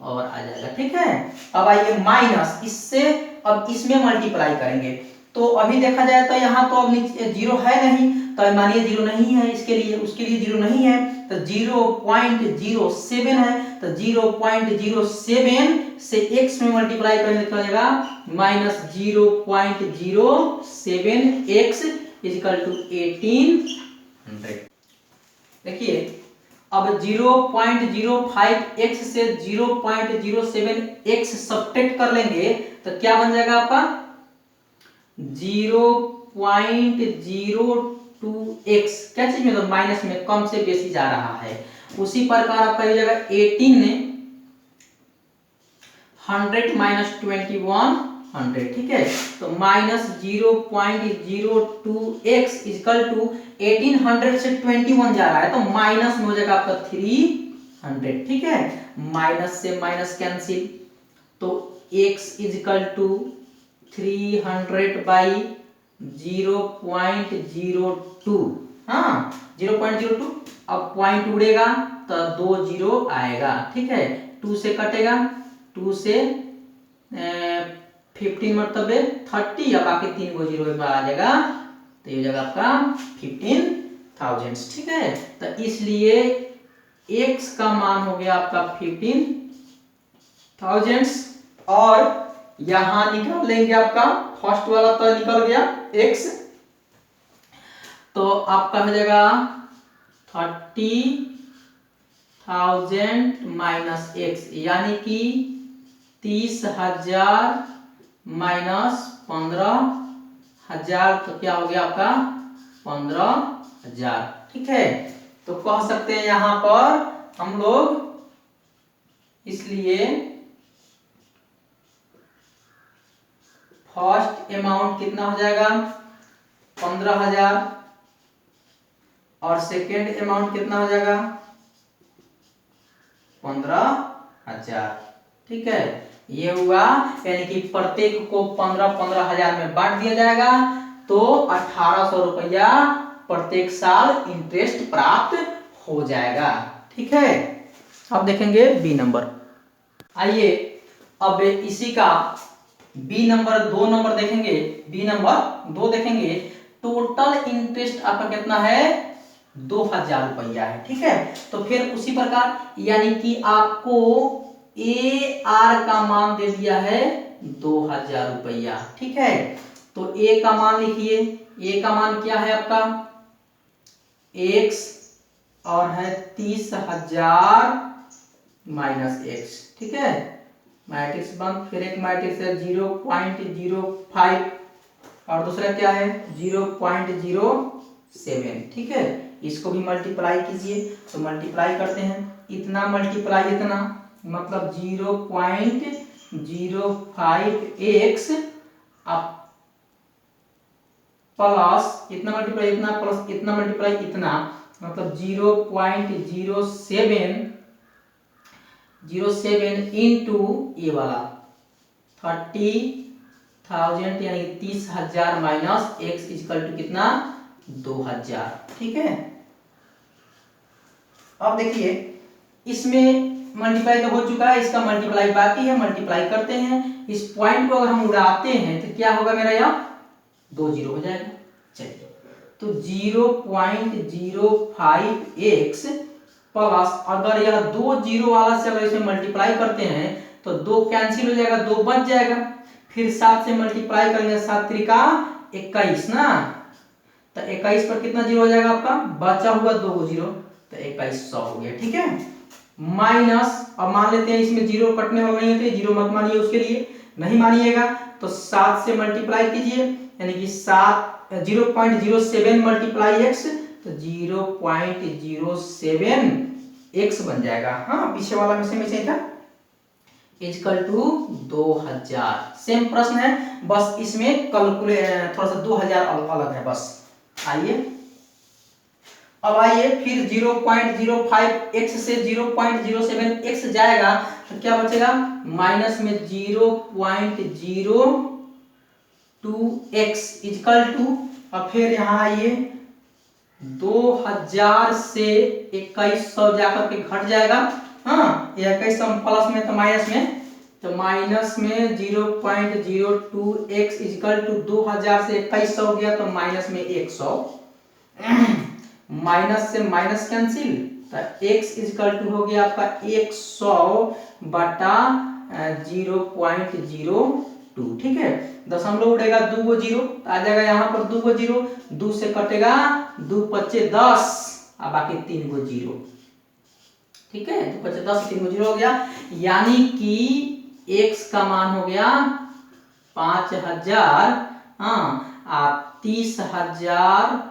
और आ जाएगा, ठीक है। अब आइए माइनस, इससे अब इसमें मल्टीप्लाई करेंगे, तो अभी देखा जाए तो यहाँ तो अब नीचे जीरो है नहीं, तो मानिए जीरो नहीं है, इसके लिए उसके लिए जीरो नहीं है, तो 0.07 है, तो 0.07 से x में मल्टीप्लाई करेंगे तो जाएगा माइनस 0.07x इक्वल टू 1800। देखिए अब 0.05x से 0.07x सब्ट्रैक्ट कर लेंगे तो क्या बन जाएगा आपका 0.02x, क्या चीज में, तो माइनस में, कम से बेसी जा रहा है। उसी प्रकार आपका ये जाएगा 18 माइनस 2100, ठीक है। तो माइनस 0.02x इक्वल टू 1800 से 21 जा रहा है, तो माइनस में हो जाएगा आपका 300, ठीक है। माइनस से माइनस कैंसिल, तो x इक्वल टू 300 बाई 0.02, हाँ 0.02। अब पॉइंट उड़ेगा तो 2 जीरो आएगा, ठीक है। 2 से कटेगा, 2 से 15 मतलब 30, या बाकी 3 को जीरो एक बार आ जाएगा, तो ये जाएगा आपका 15,000, ठीक है। तो इसलिए x का मान हो गया आपका 15,000, और यहां निकाल लेंगे आपका फर्स्ट वाला तो निकल गया x, तो आपका हो जाएगा 30,000 माइनस x, यानी कि 30,000 माइनस 15,000, तो क्या हो गया आपका 15,000, ठीक है। तो कह सकते हैं यहां पर हम लोग, इसलिए फर्स्ट अमाउंट कितना हो जाएगा 15,000, और सेकेंड अमाउंट कितना हो जाएगा 15,000, ठीक है। ये हुआ, यानी कि प्रत्येक को 15,000 में बांट दिया जाएगा, तो 1,800 रुपया प्रत्येक साल इंटरेस्ट प्राप्त हो जाएगा, ठीक है। अब देखेंगे बी नंबर। आइए अब इसी का बी नंबर 2 नंबर देखेंगे, बी नंबर 2 देखेंगे। टोटल इंटरेस्ट आपका कितना है 2,000 रुपया है, ठीक है। तो फिर उसी प्रकार, यानी कि आपको ए आर का मान दे दिया है 2,000 रुपया, ठीक है। तो ए का मान लिखिए, ए का मान क्या है आपका x, और है 30,000 माइनस x, ठीक है। मैट्रिक्स बंद, फिर एक मैट्रिक्स है 0.05, और दूसरा क्या है 0.07, ठीक है। इसको भी मल्टीप्लाई कीजिए, तो मल्टीप्लाई करते हैं, इतना मल्टीप्लाई इतना, मतलब 0.05x प्लस इतना मल्टीप्लाई इतना, प्लस इतना मल्टीप्लाई इतना, मतलब 0.07 इंटू ये वाला 30,000, यानी 30,000 माइनस x इक्वल टू कितना 2000। ठीक है, अब देखिए इसमें मल्टीप्लाई तो हो चुका है, इसका मल्टीप्लाई बाकी है, मल्टीप्लाई करते हैं। इस पॉइंट को अगर हम उड़ाते हैं तो क्या होगा मेरा, यहाँ 2 जीरो हो जाएगा। चलिए, तो 0.05x प्लस, अगर यह 2 जीरो वाला से अगर इसे मल्टीप्लाई करते हैं तो 2 कैंसिल हो जाएगा, 2 बच जाएगा। फिर 7 से मल्टीप्लाई करेंगे, 7 त्रिका 21 ना, तो 21 पर कितना जीरो हो जाएगा आपका, बचा हुआ 2 जीरो, तो 2100 हो गया। ठीक है, माइनस, अब मान लेते हैं इसमें जीरो कटने वाला नहीं होते, जीरो मत मानिए, उसके लिए नहीं मानिएगा तो 7 से मल्टीप्लाई कीजिए, यानी कि 0.07 मल्टीप्लाई एक्स, तो 0.07 एक्स बन जाएगा। हाँ, पीछे वाला में से था, इजकल टू 2000। सेम प्रश्न है, बस इसमें कैलकुलेट थोड़ा सा 2000 अलग है बस। आइए, अब आइए फिर 0.05x से 0.07x जाएगा तो क्या बचेगा, माइनस में 0.02x इजकल टू, अब फिर यहाँ आइए 2000 से 2100 जाकर के घट जाएगा। हाँ, ये 2100 प्लस में तो माइनस में, तो माइनस में 0.02x इजकल टू 2000 से 2100 हो गया, तो माइनस में 100, माइनस से माइनस कैंसिल, तो x इजकल टू हो गया आपका 100 बटा 0.02। ठीक है, दशमलव उड़ेगा 2 गो जीरो, तो आ जाएगा यहाँ पर 2 गो जीरो, 2 से कटेगा 2 पच्चे 10, और बाकी 3 गो जीरो। ठीक है, 2 पच्चे 10, 3 गो जीरो हो गया, यानी कि x का मान हो गया 5000। हाँ, 30,000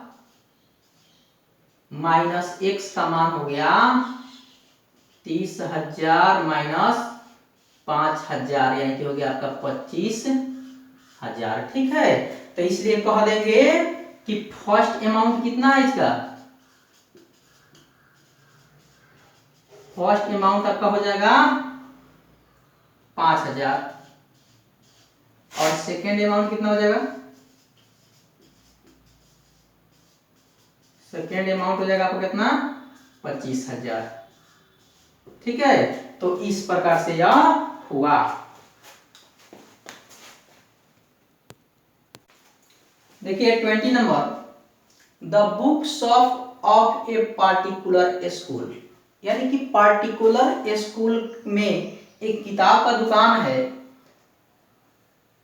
माइनस x का मान हो गया 30,000 माइनस 5,000, यानी कि हो गया आपका 25,000। ठीक है, तो इसलिए कह देंगे कि फर्स्ट अमाउंट कितना है इसका, फर्स्ट अमाउंट आपका हो जाएगा 5,000, और सेकेंड अमाउंट कितना हो जाएगा, सेकेंड अमाउंट हो जाएगा आपको कितना, 25,000। ठीक है, तो इस प्रकार से यह हुआ। देखिए 20 number, the book shop of a particular school, यानी कि पार्टिकुलर स्कूल में एक किताब का दुकान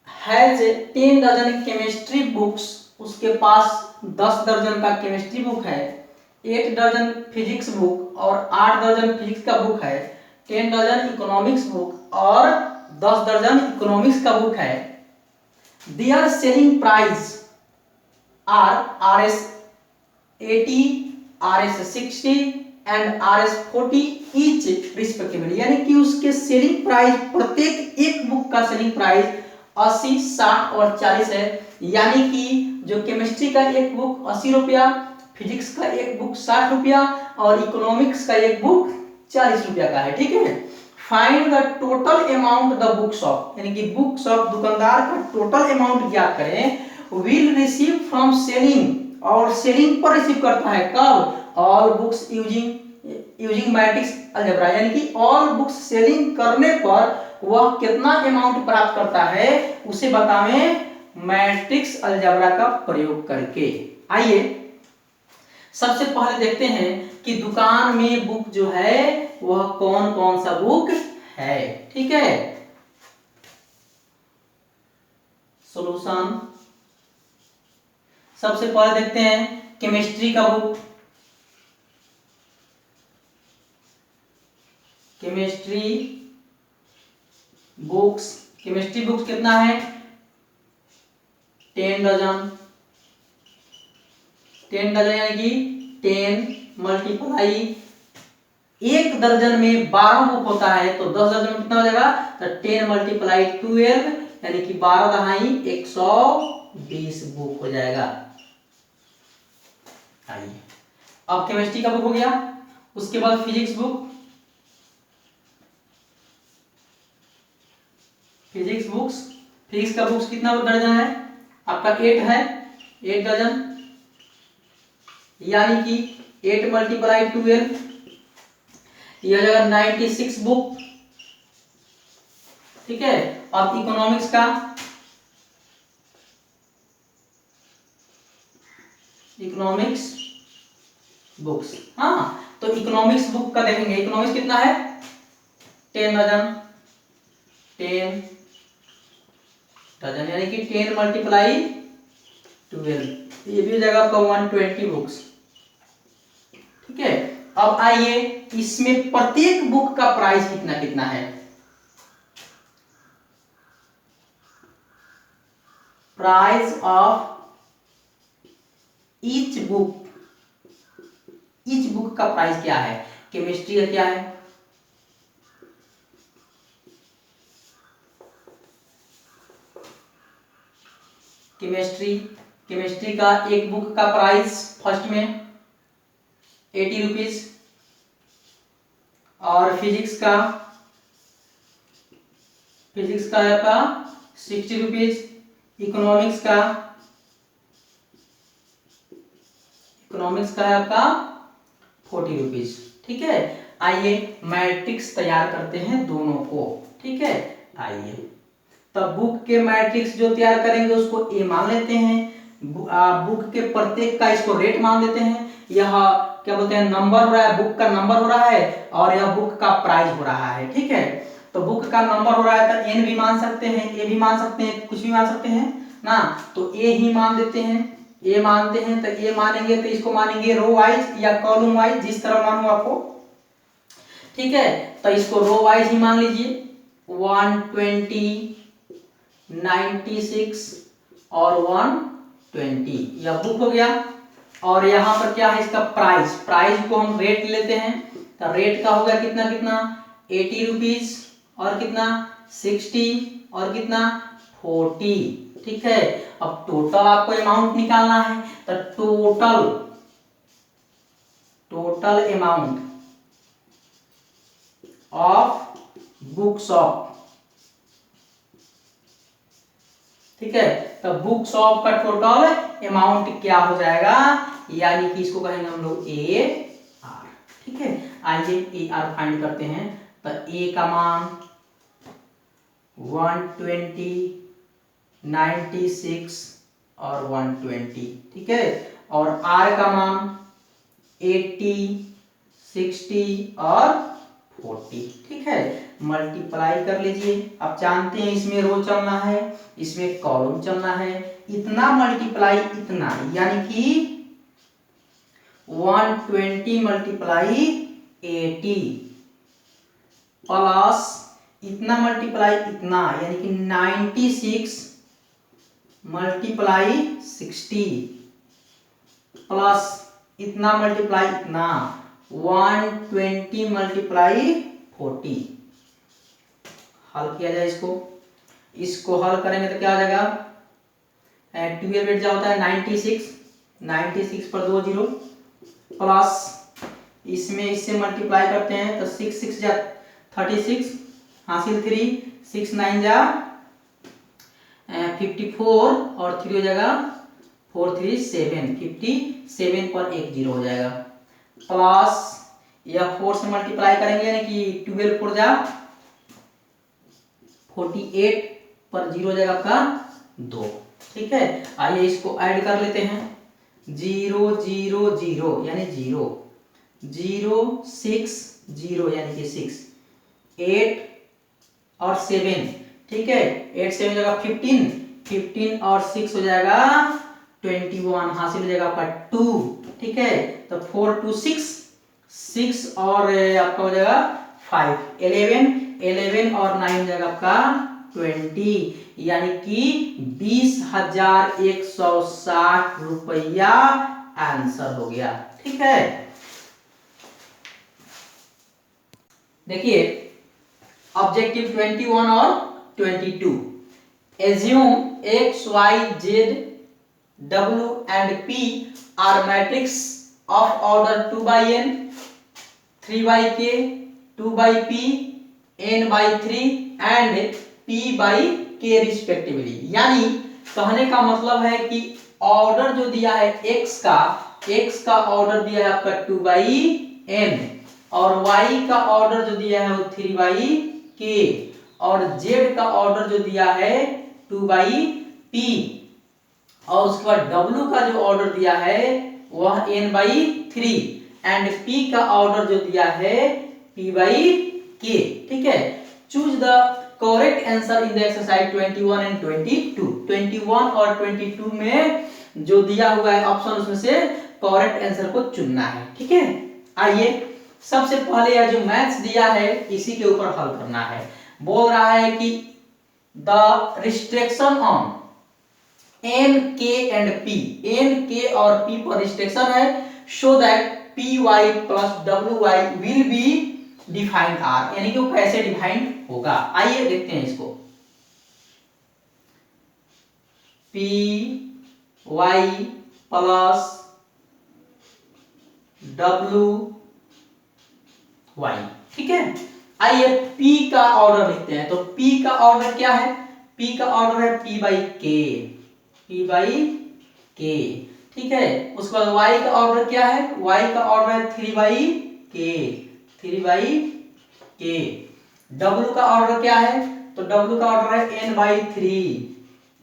हैज 10 डजन केमिस्ट्री बुक्स, उसके पास 10 दर्जन का केमिस्ट्री बुक है, 8 दर्जन फिजिक्स बुक और 8 दर्जन फिजिक्स का बुक है, 10 दर्जन इकोनॉमिक्स बुक और 10 दर्जन इकोनॉमिक्स का बुक है। Their selling price are Rs 80, Rs 60 and Rs 40 each respectively, यानी कि उसके सेलिंग प्राइस, प्रत्येक एक बुक का सेलिंग प्राइस 80, 60 और 40 है। यानी कि जो केमिस्ट्री का एक बुक 80 रुपया, फिजिक्स का एक बुक 60 रुपया और इकोनॉमिक्स का एक बुक 40 रुपया का है। ठीक है, find the total amount the book shop, यानी कि बुक शॉप दुकानदार का टोटल अमाउंट ज्ञात करें, विल रिसीव फ्रॉम सेलिंग, और सेलिंग पर रिसीव करता है कब, all books using matrix algebra, यानी कि ऑल बुक्स सेलिंग करने पर वह कितना अमाउंट प्राप्त करता है उसे बतावें मैट्रिक्स अलजेब्रा का प्रयोग करके। आइए सबसे पहले देखते हैं कि दुकान में बुक जो है वह कौन कौन सा बुक है। ठीक है, सॉल्यूशन सबसे पहले देखते हैं केमिस्ट्री का book, chemistry books, chemistry books कितना है, 10 डजन, 10 डजन यानी कि 10 मल्टीप्लाई, एक दर्जन में 12 बुक होता है, तो 10 दर्जन में कितना हो जाएगा, तो 10 मल्टीप्लाई 12, यानी कि 12 दहाई 120 बुक हो जाएगा। आइए, अब केमिस्ट्री का बुक हो गया, उसके बाद physics book, physics books, physics का बुक्स कितना दर्जन है आपका, 8 है, 8 डजन। यानी कि 8 मल्टीप्लाई 12 ये हो जाएगा 96 बुक। ठीक है, अब इकोनॉमिक्स का, इकोनॉमिक्स बुक्स, हाँ तो इकोनॉमिक्स बुक का देखेंगे, इकोनॉमिक्स कितना है 10 डजन, 10 डजन यानी कि 10 मल्टीप्लाई 12, ये भी हो जाएगा आपका 120 बुक्स। ठीक है, अब आइए इसमें प्रत्येक बुक का प्राइस कितना कितना है। Price of each book, each book का प्राइस क्या है। केमिस्ट्री का क्या है, केमिस्ट्री, केमिस्ट्री का एक बुक का प्राइस फर्स्ट में 80 रुपीज, और फिजिक्स का है आपका 60 रुपीज, इकोनॉमिक्स का है आपका 40 रुपीज। ठीक है, आइए मैट्रिक्स तैयार करते हैं दोनों को। ठीक है, आइए तब बुक के मैट्रिक्स जो तैयार करेंगे उसको ए मान लेते हैं, बुक के प्रत्येक का इसको रेट मान लेते हैं, यह क्या बोलते हैं नंबर हो रहा है, बुक का नंबर हो रहा है, और यह बुक का प्राइस हो रहा है। ठीक है, तो बुक का नंबर हो रहा है तो एन भी मान सकते हैं, ए भी मान सकते हैं, कुछ भी मान सकते हैं ना, तो ए ही मान देते हैं, ए मानते हैं तो ए मानेंगे, तो इसको मानेंगे रो वाइज या कॉलम वाइज, जिस तरह मानो आपको। ठीक है, तो इसको रो वाइज ही मान लीजिए, 120, 96 और 120 यह बुक हो गया। और यहाँ पर क्या है इसका प्राइस, प्राइस को हम रेट लेते हैं, तो रेट का होगा कितना कितना 80 रुपीज, और कितना 60, और कितना 40। ठीक है, अब टोटल आपको अमाउंट निकालना है, तो total amount of books of, ठीक है, तो बुक्स ऑफ का टोटल अमाउंट क्या हो जाएगा, यानी कि इसको कहेंगे हम लोग ए आर। ठीक है, आइए ए आर फाइंड करते हैं, तो ए का मान 120, 96 और 120। ठीक है, और आर का मान 80, 60 और 40। ठीक है, मल्टीप्लाई कर लीजिए। आप जानते हैं इसमें रो चलना है, इसमें कॉलम चलना है, इतना मल्टीप्लाई इतना, यानी कि 120 मल्टीप्लाई 80 प्लस इतना मल्टीप्लाई इतना, यानी कि 96 मल्टीप्लाई 60 प्लस इतना मल्टीप्लाई इतना 120 मल्टीप्लाई 40। हल किया जाए इसको हल करेंगे तो क्या आ जाएगा, 12 8 जा होता है 96, 96 पर 2 जीरो, प्लस इसमें इससे मल्टीप्लाई करते हैं तो 6 6 जा 36, हासिल 3, 6 9 जा 54, और 3 हो जाएगा 4 3 7, 57 पर 1 जीरो हो जाएगा, प्लस यह 4 से मल्टीप्लाई करेंगे यानी कि 12 4 जा 48 पर 0 हो जाएगा आपका 2। ठीक है, आइए इसको ऐड कर लेते हैं, 0 0 0 यानी 0, 0 6 0 यानी कि 6, 8 और 7। ठीक है, 8 7 हो जाएगा 15, 15 और 6 हो जाएगा 21, हासिल हो जाएगा आपका 2। ठीक है, तो 4 2 6, 6 और आपका हो जाएगा 5, 11, 11 और 9 हो जाएगा आपका 20, यानी कि 20,160 रुपया आंसर हो गया। ठीक है, देखिए ऑब्जेक्टिव 21 और 22, assume x y z w and p are matrix of order 2 by n, 3 by k, 2 by p, n by 3 and p by k respectively. यानी कहने का मतलब है कि ऑर्डर जो दिया है x का x का ऑर्डर दिया है आपका 2/n और y का ऑर्डर जो दिया है वो 3/k और z का ऑर्डर जो दिया है 2/p और उसके बाद w का जो ऑर्डर दिया है वह n/3 एंड p का ऑर्डर जो दिया है p/k। ठीक है, choose the correct answer in the exercise 21 and 22। 21 और 22 में जो दिया हुआ है ऑप्शन उसमें से करेक्ट आंसर को चुनना है। ठीक है, आइए सबसे पहले यह जो मैथ्स दिया है इसी के ऊपर हल करना है। बोल रहा है कि the restriction on n k and p, n k और p पर रिस्ट्रिक्शन है so that py plus wy will be defined r, यानी कि वो कैसे डिफाइंड होगा। आइए देखते हैं इसको। py प्लस wy, ठीक है। आइए p का ऑर्डर लिखते हैं। तो p का ऑर्डर क्या है? p का ऑर्डर है p/k, p/k, ठीक है। उसके बाद y का ऑर्डर क्या है? y का ऑर्डर है 3/k, 3/k। w का ऑर्डर क्या है? तो w का ऑर्डर है n/3,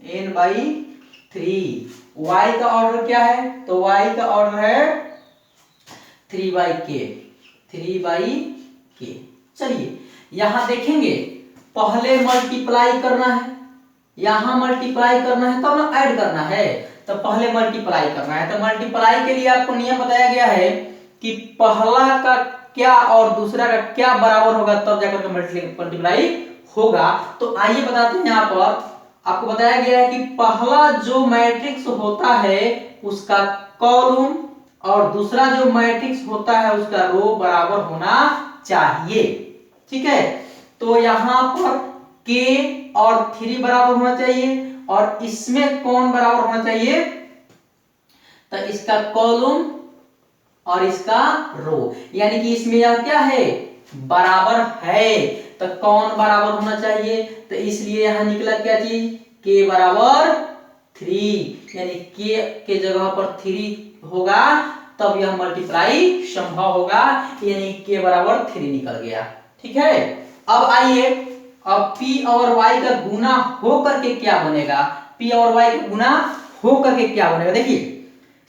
n/3। y का ऑर्डर क्या है? तो y का ऑर्डर है 3/k, 3/k। चलिए यहां देखेंगे, पहले मल्टीप्लाई करना है, यहां मल्टीप्लाई करना है तब ना ऐड करना है। तो पहले मल्टीप्लाई करना है, तो मल्टीप्लाई के लिए आपको नियम बताया गया है कि पहला का क्या और दूसरा का क्या बराबर होगा तब जाकर मल्टीप्लाई होगा। तो आइए बताते हैं, यहां पर आपको बताया गया है कि पहला जो मैट्रिक्स होता है उसका कॉलम और दूसरा जो मैट्रिक्स होता है उसका रो बराबर होना चाहिए। ठीक है, तो यहां पर k और 3 बराबर होना चाहिए और इसमें कौन बराबर होना चाहिए? तो इसका कॉलम और इसका रो, यानी कि इसमें यह क्या है? बराबर है। तो कौन बराबर होना चाहिए? तो इसलिए यहां निकला क्या चीज? k बराबर 3, यानी k के जगह पर 3 होगा तब यह मल्टीप्लाई संभव होगा, यानी k बराबर 3 निकल गया। ठीक है, अब आइए, अब p और y का गुना हो करके क्या बनेगा? p और y का गुना हो करके क्या बनेगा? देखिए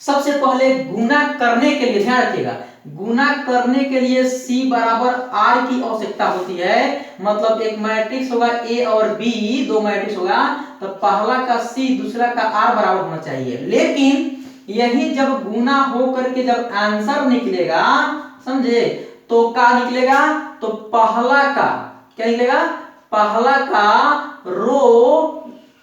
सबसे पहले गुना करने के लिए ध्यान रखिएगा, गुना करने के लिए c बराबर r की आवश्यकता होती है। मतलब एक मैट्रिक्स होगा a और b, दो मैट्रिक्स होगा, तो पहला का c दूसरा का r बराबर होना चाहिए। लेकिन यही जब गुना हो करके जब आंसर निकलेगा, समझे, तो क्या निकलेगा? तो पहला का क्या निकलेगा? पहला का रो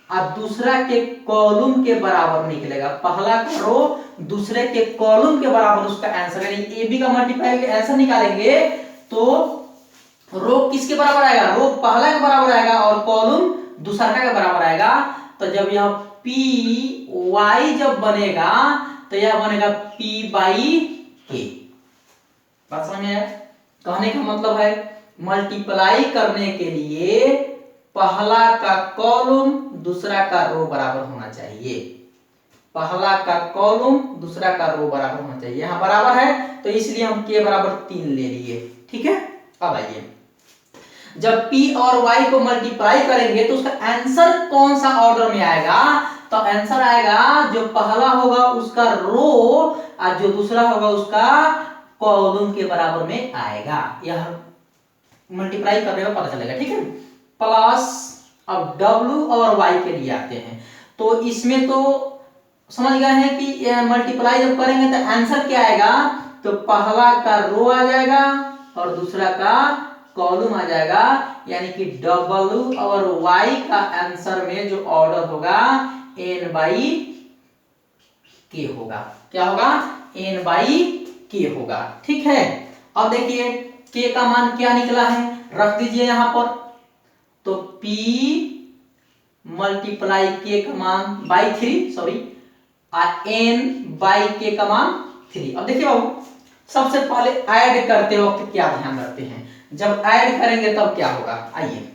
और दूसरा के कॉलम के बराबर निकलेगा। पहला का रो दूसरे के कॉलम के बराबर उसका आंसर, यानी ए बी का मल्टीप्लाई करके आंसर निकालेंगे तो रो किसके बराबर आएगा? रो पहला के बराबर आएगा और कॉलम दूसरा के बराबर आएगा। तो जब यह पी वाई जब बनेगा तो यह बनेगा p/k। बात समझ में आया? कहने का मतलब है मल्टीप्लाई करने के लिए पहला का कॉलम दूसरा का रो बराबर होना चाहिए, पहला का कॉलम दूसरा का रो बराबर होना चाहिए। यहां बराबर है तो इसलिए हम k बराबर 3 ले लिए। ठीक है, अब आइए, जब p और y को मल्टीप्लाई करेंगे तो उसका आंसर कौन सा ऑर्डर में आएगा? तो आंसर आएगा जो पहला होगा उसका रो और जो दूसरा होगा उसका कॉलम के बराबर में आएगा। यह मल्टीप्लाई करने में पता चलेगा। ठीक है, प्लस अब w और y के लिए आते हैं। तो इसमें तो समझ गए हैं कि मल्टीप्लाई जब करेंगे तो आंसर क्या आएगा? तो पहला का रो आ जाएगा और दूसरा का कॉलम आ जाएगा, यानी कि w और y का आंसर में जो ऑर्डर होगा n/k होगा। क्या होगा? n/k होगा। ठीक है, अब देखिए k का मान क्या निकला है, रख दीजिए यहां पर। तो p मल्टीप्लाई k का मान बाई 3, सॉरी, n/k का मान 3। अब देखिए बाबू, सबसे पहले ऐड करते वक्त क्या ध्यान रखते हैं? जब ऐड करेंगे तब क्या होगा? आइए,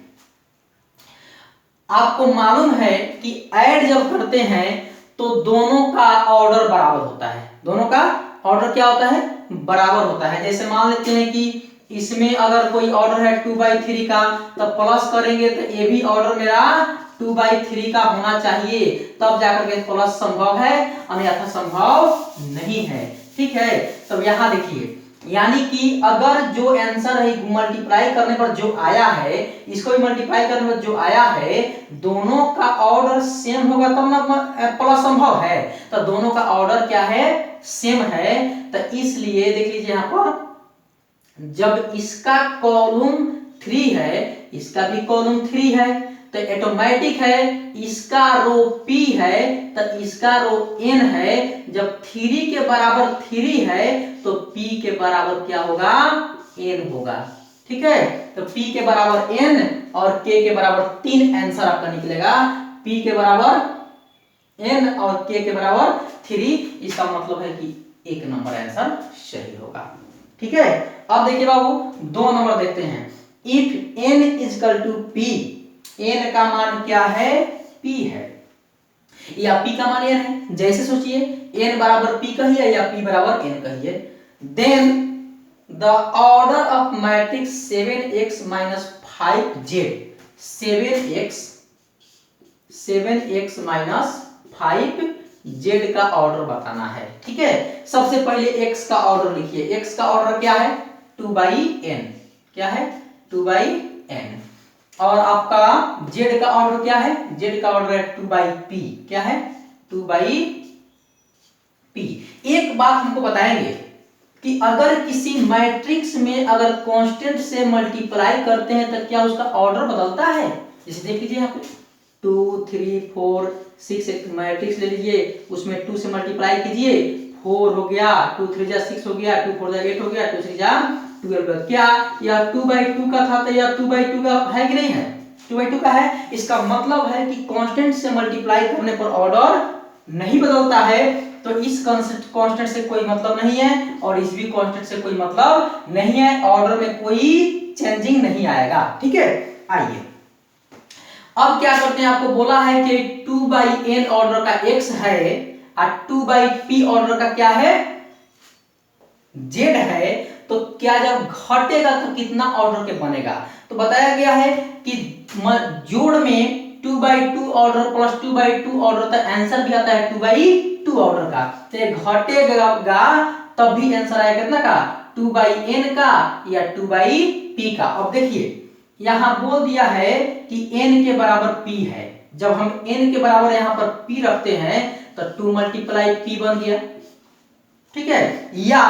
आपको मालूम है कि ऐड जब करते हैं तो दोनों का ऑर्डर बराबर होता है। दोनों का ऑर्डर क्या होता है, बराबर होता है। जैसे मान लेते हैं कि इसमें अगर कोई ऑर्डर है 2/3 का, तब प्लस करेंगे तो ये भी ऑर्डर मेरा 2/3 का होना चाहिए, तब जाकर के प्लस संभव है, अन्यथा संभव नहीं है। ठीक है, तब यहां देखिए, यानी कि अगर जो आंसर है मल्टीप्लाई करने पर जो आया है, इसको भी मल्टीप्लाई करने पर जो आया है, दोनों का ऑर्डर सेम होगा तब ना प्लस संभव है। तो दोनों का ऑर्डर क्या है, सेम है। तो इसलिए देख लीजिए यहां पर, जब इसका कॉलम 3 है, इसका भी कॉलम 3 है, तो ऑटोमेटिक है इसका रो P है तो इसका रो N है। जब 3 के बराबर 3 है तो P के बराबर क्या होगा, N होगा। ठीक है, तो P के बराबर N और K के बराबर 3 आंसर आपका निकलेगा। P के बराबर N और K के बराबर 3, इसका मतलब है कि 1 नंबर आंसर सही होगा। ठीक है, अब देखिए बाबू 2 नंबर देखते हैं। If N equal to P, n का मान क्या है, p है, या p का मान n है। जैसे सोचिए n बराबर p कहिए या p बराबर n कहिए, then the order of matrix 7x minus 5z, 7x minus 5z का ऑर्डर बताना है। ठीक है, सबसे पहले x का ऑर्डर लिखिए। x का ऑर्डर क्या है, 2/n, क्या है, 2/n। और आपका z का ऑर्डर क्या है, z का ऑर्डर है 2/p, क्या है, 2/p। एक बात हमको बताएंगे कि अगर किसी मैट्रिक्स में अगर कांस्टेंट से मल्टीप्लाई करते हैं तो क्या उसका ऑर्डर बदलता है। जैसे देख लीजिए यहाँ पे 2 3 4 6 एक मैट्रिक्स ले लीजिए, उसमें 2 से मल्टीप्लाई कीजिए, 4 हो गया, 2 3 जा 6 हो गया, 2 4 जा 8 हो गया, 2 3 जा 12। क्या यह 2/2 का था तो यह 2/2 का है कि नहीं है, 2/2 का है। इसका मतलब है कि कांस्टेंट से मल्टीप्लाई करने पर ऑर्डर नहीं बदलता है। तो इस कांस्टेंट से कोई मतलब नहीं है और इस भी कांस्टेंट से कोई मतलब नहीं है, ऑर्डर में कोई चेंजिंग नहीं आएगा। ठीक है, आइए अब क्या करते हैं, आपको बोला है कि 2/n ऑर्डर का x है और 2/p ऑर्डर का क्या है, z है। तो क्या जब घटेगा तो कितना ऑर्डर के बनेगा, तो बताया गया है कि जोड़ में 2/2 ऑर्डर प्लस 2/2 ऑर्डर का आंसर भी आता है 2/2 ऑर्डर का। तो ये घटेगा तब भी आंसर आएगा कितना का, 2/n का या 2/p का। अब देखिए यहां बोल दिया है कि n के बराबर p है। जब हम n के बराबर यहां पर p रखते हैं तो 2 × p बन गया। ठीक है, या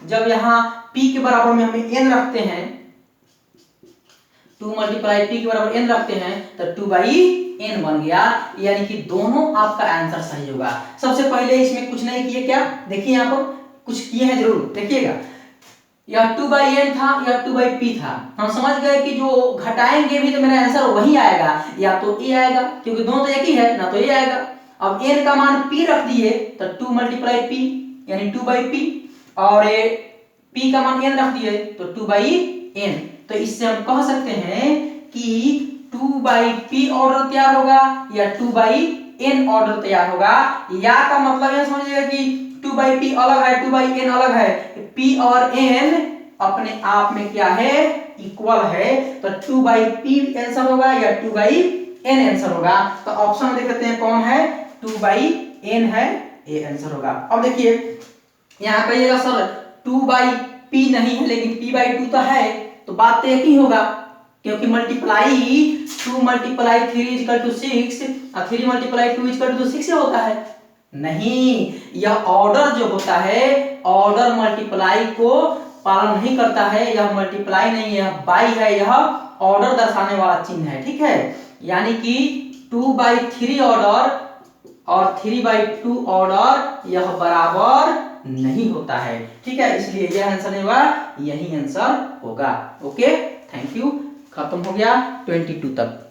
जब यहां p के बराबर में हमें n रखते हैं, 2 × p के बराबर n रखते हैं तो 2/n बन गया। यानी कि दोनों आपका आंसर सही होगा। सबसे पहले इसमें कुछ नहीं किए, क्या देखिए यहां पर कुछ किए हैं, जरूर देखिएगा। यह 2/n था या 2/p था, हम समझ गए कि जो घटाएंगे भी तो मेरा आंसर वही आएगा, या तो a आएगा क्योंकि दोनों तो एक ही है ना, तो a आएगा। अब n का मान p रख दिए तो 2 × p यानी 2/p, और p का मान n रख दिए तो 2/n। तो इससे हम कह सकते हैं कि 2/p ऑर्डर तैयार होगा या 2/n ऑर्डर तैयार होगा। या का मतलब यह समझिएगा कि 2/p अलग है, 2/n अलग है, p और n अपने आप में क्या है, इक्वल है। तो 2/p आंसर होगा या 2/n आंसर होगा। तो ऑप्शन में देख लेते हैं कौन है, 2/n है, ये आंसर होगा। अब देखिए यहां कहिएगा सर 2/p नहीं है लेकिन p/2 तो है, तो बात तो एक ही होगा क्योंकि मल्टीप्लाई 2 × 3 = 6 और 3 × 2 = 6 होता है। नहीं, यह ऑर्डर जो होता है, ऑर्डर मल्टीप्लाई को पालन नहीं करता है। यह मल्टीप्लाई नहीं है, यह बाई है, यह ऑर्डर दर्शाने वाला चिन्ह है। ठीक है, यानी कि 2/3 ऑर्डर और 3/2 ऑर्डर यह बराबर नहीं होता है। ठीक है, इसलिए यह आंसर नहीं होगा, यही आंसर होगा। ओके, थैंक यू, खत्म हो गया 22 तक।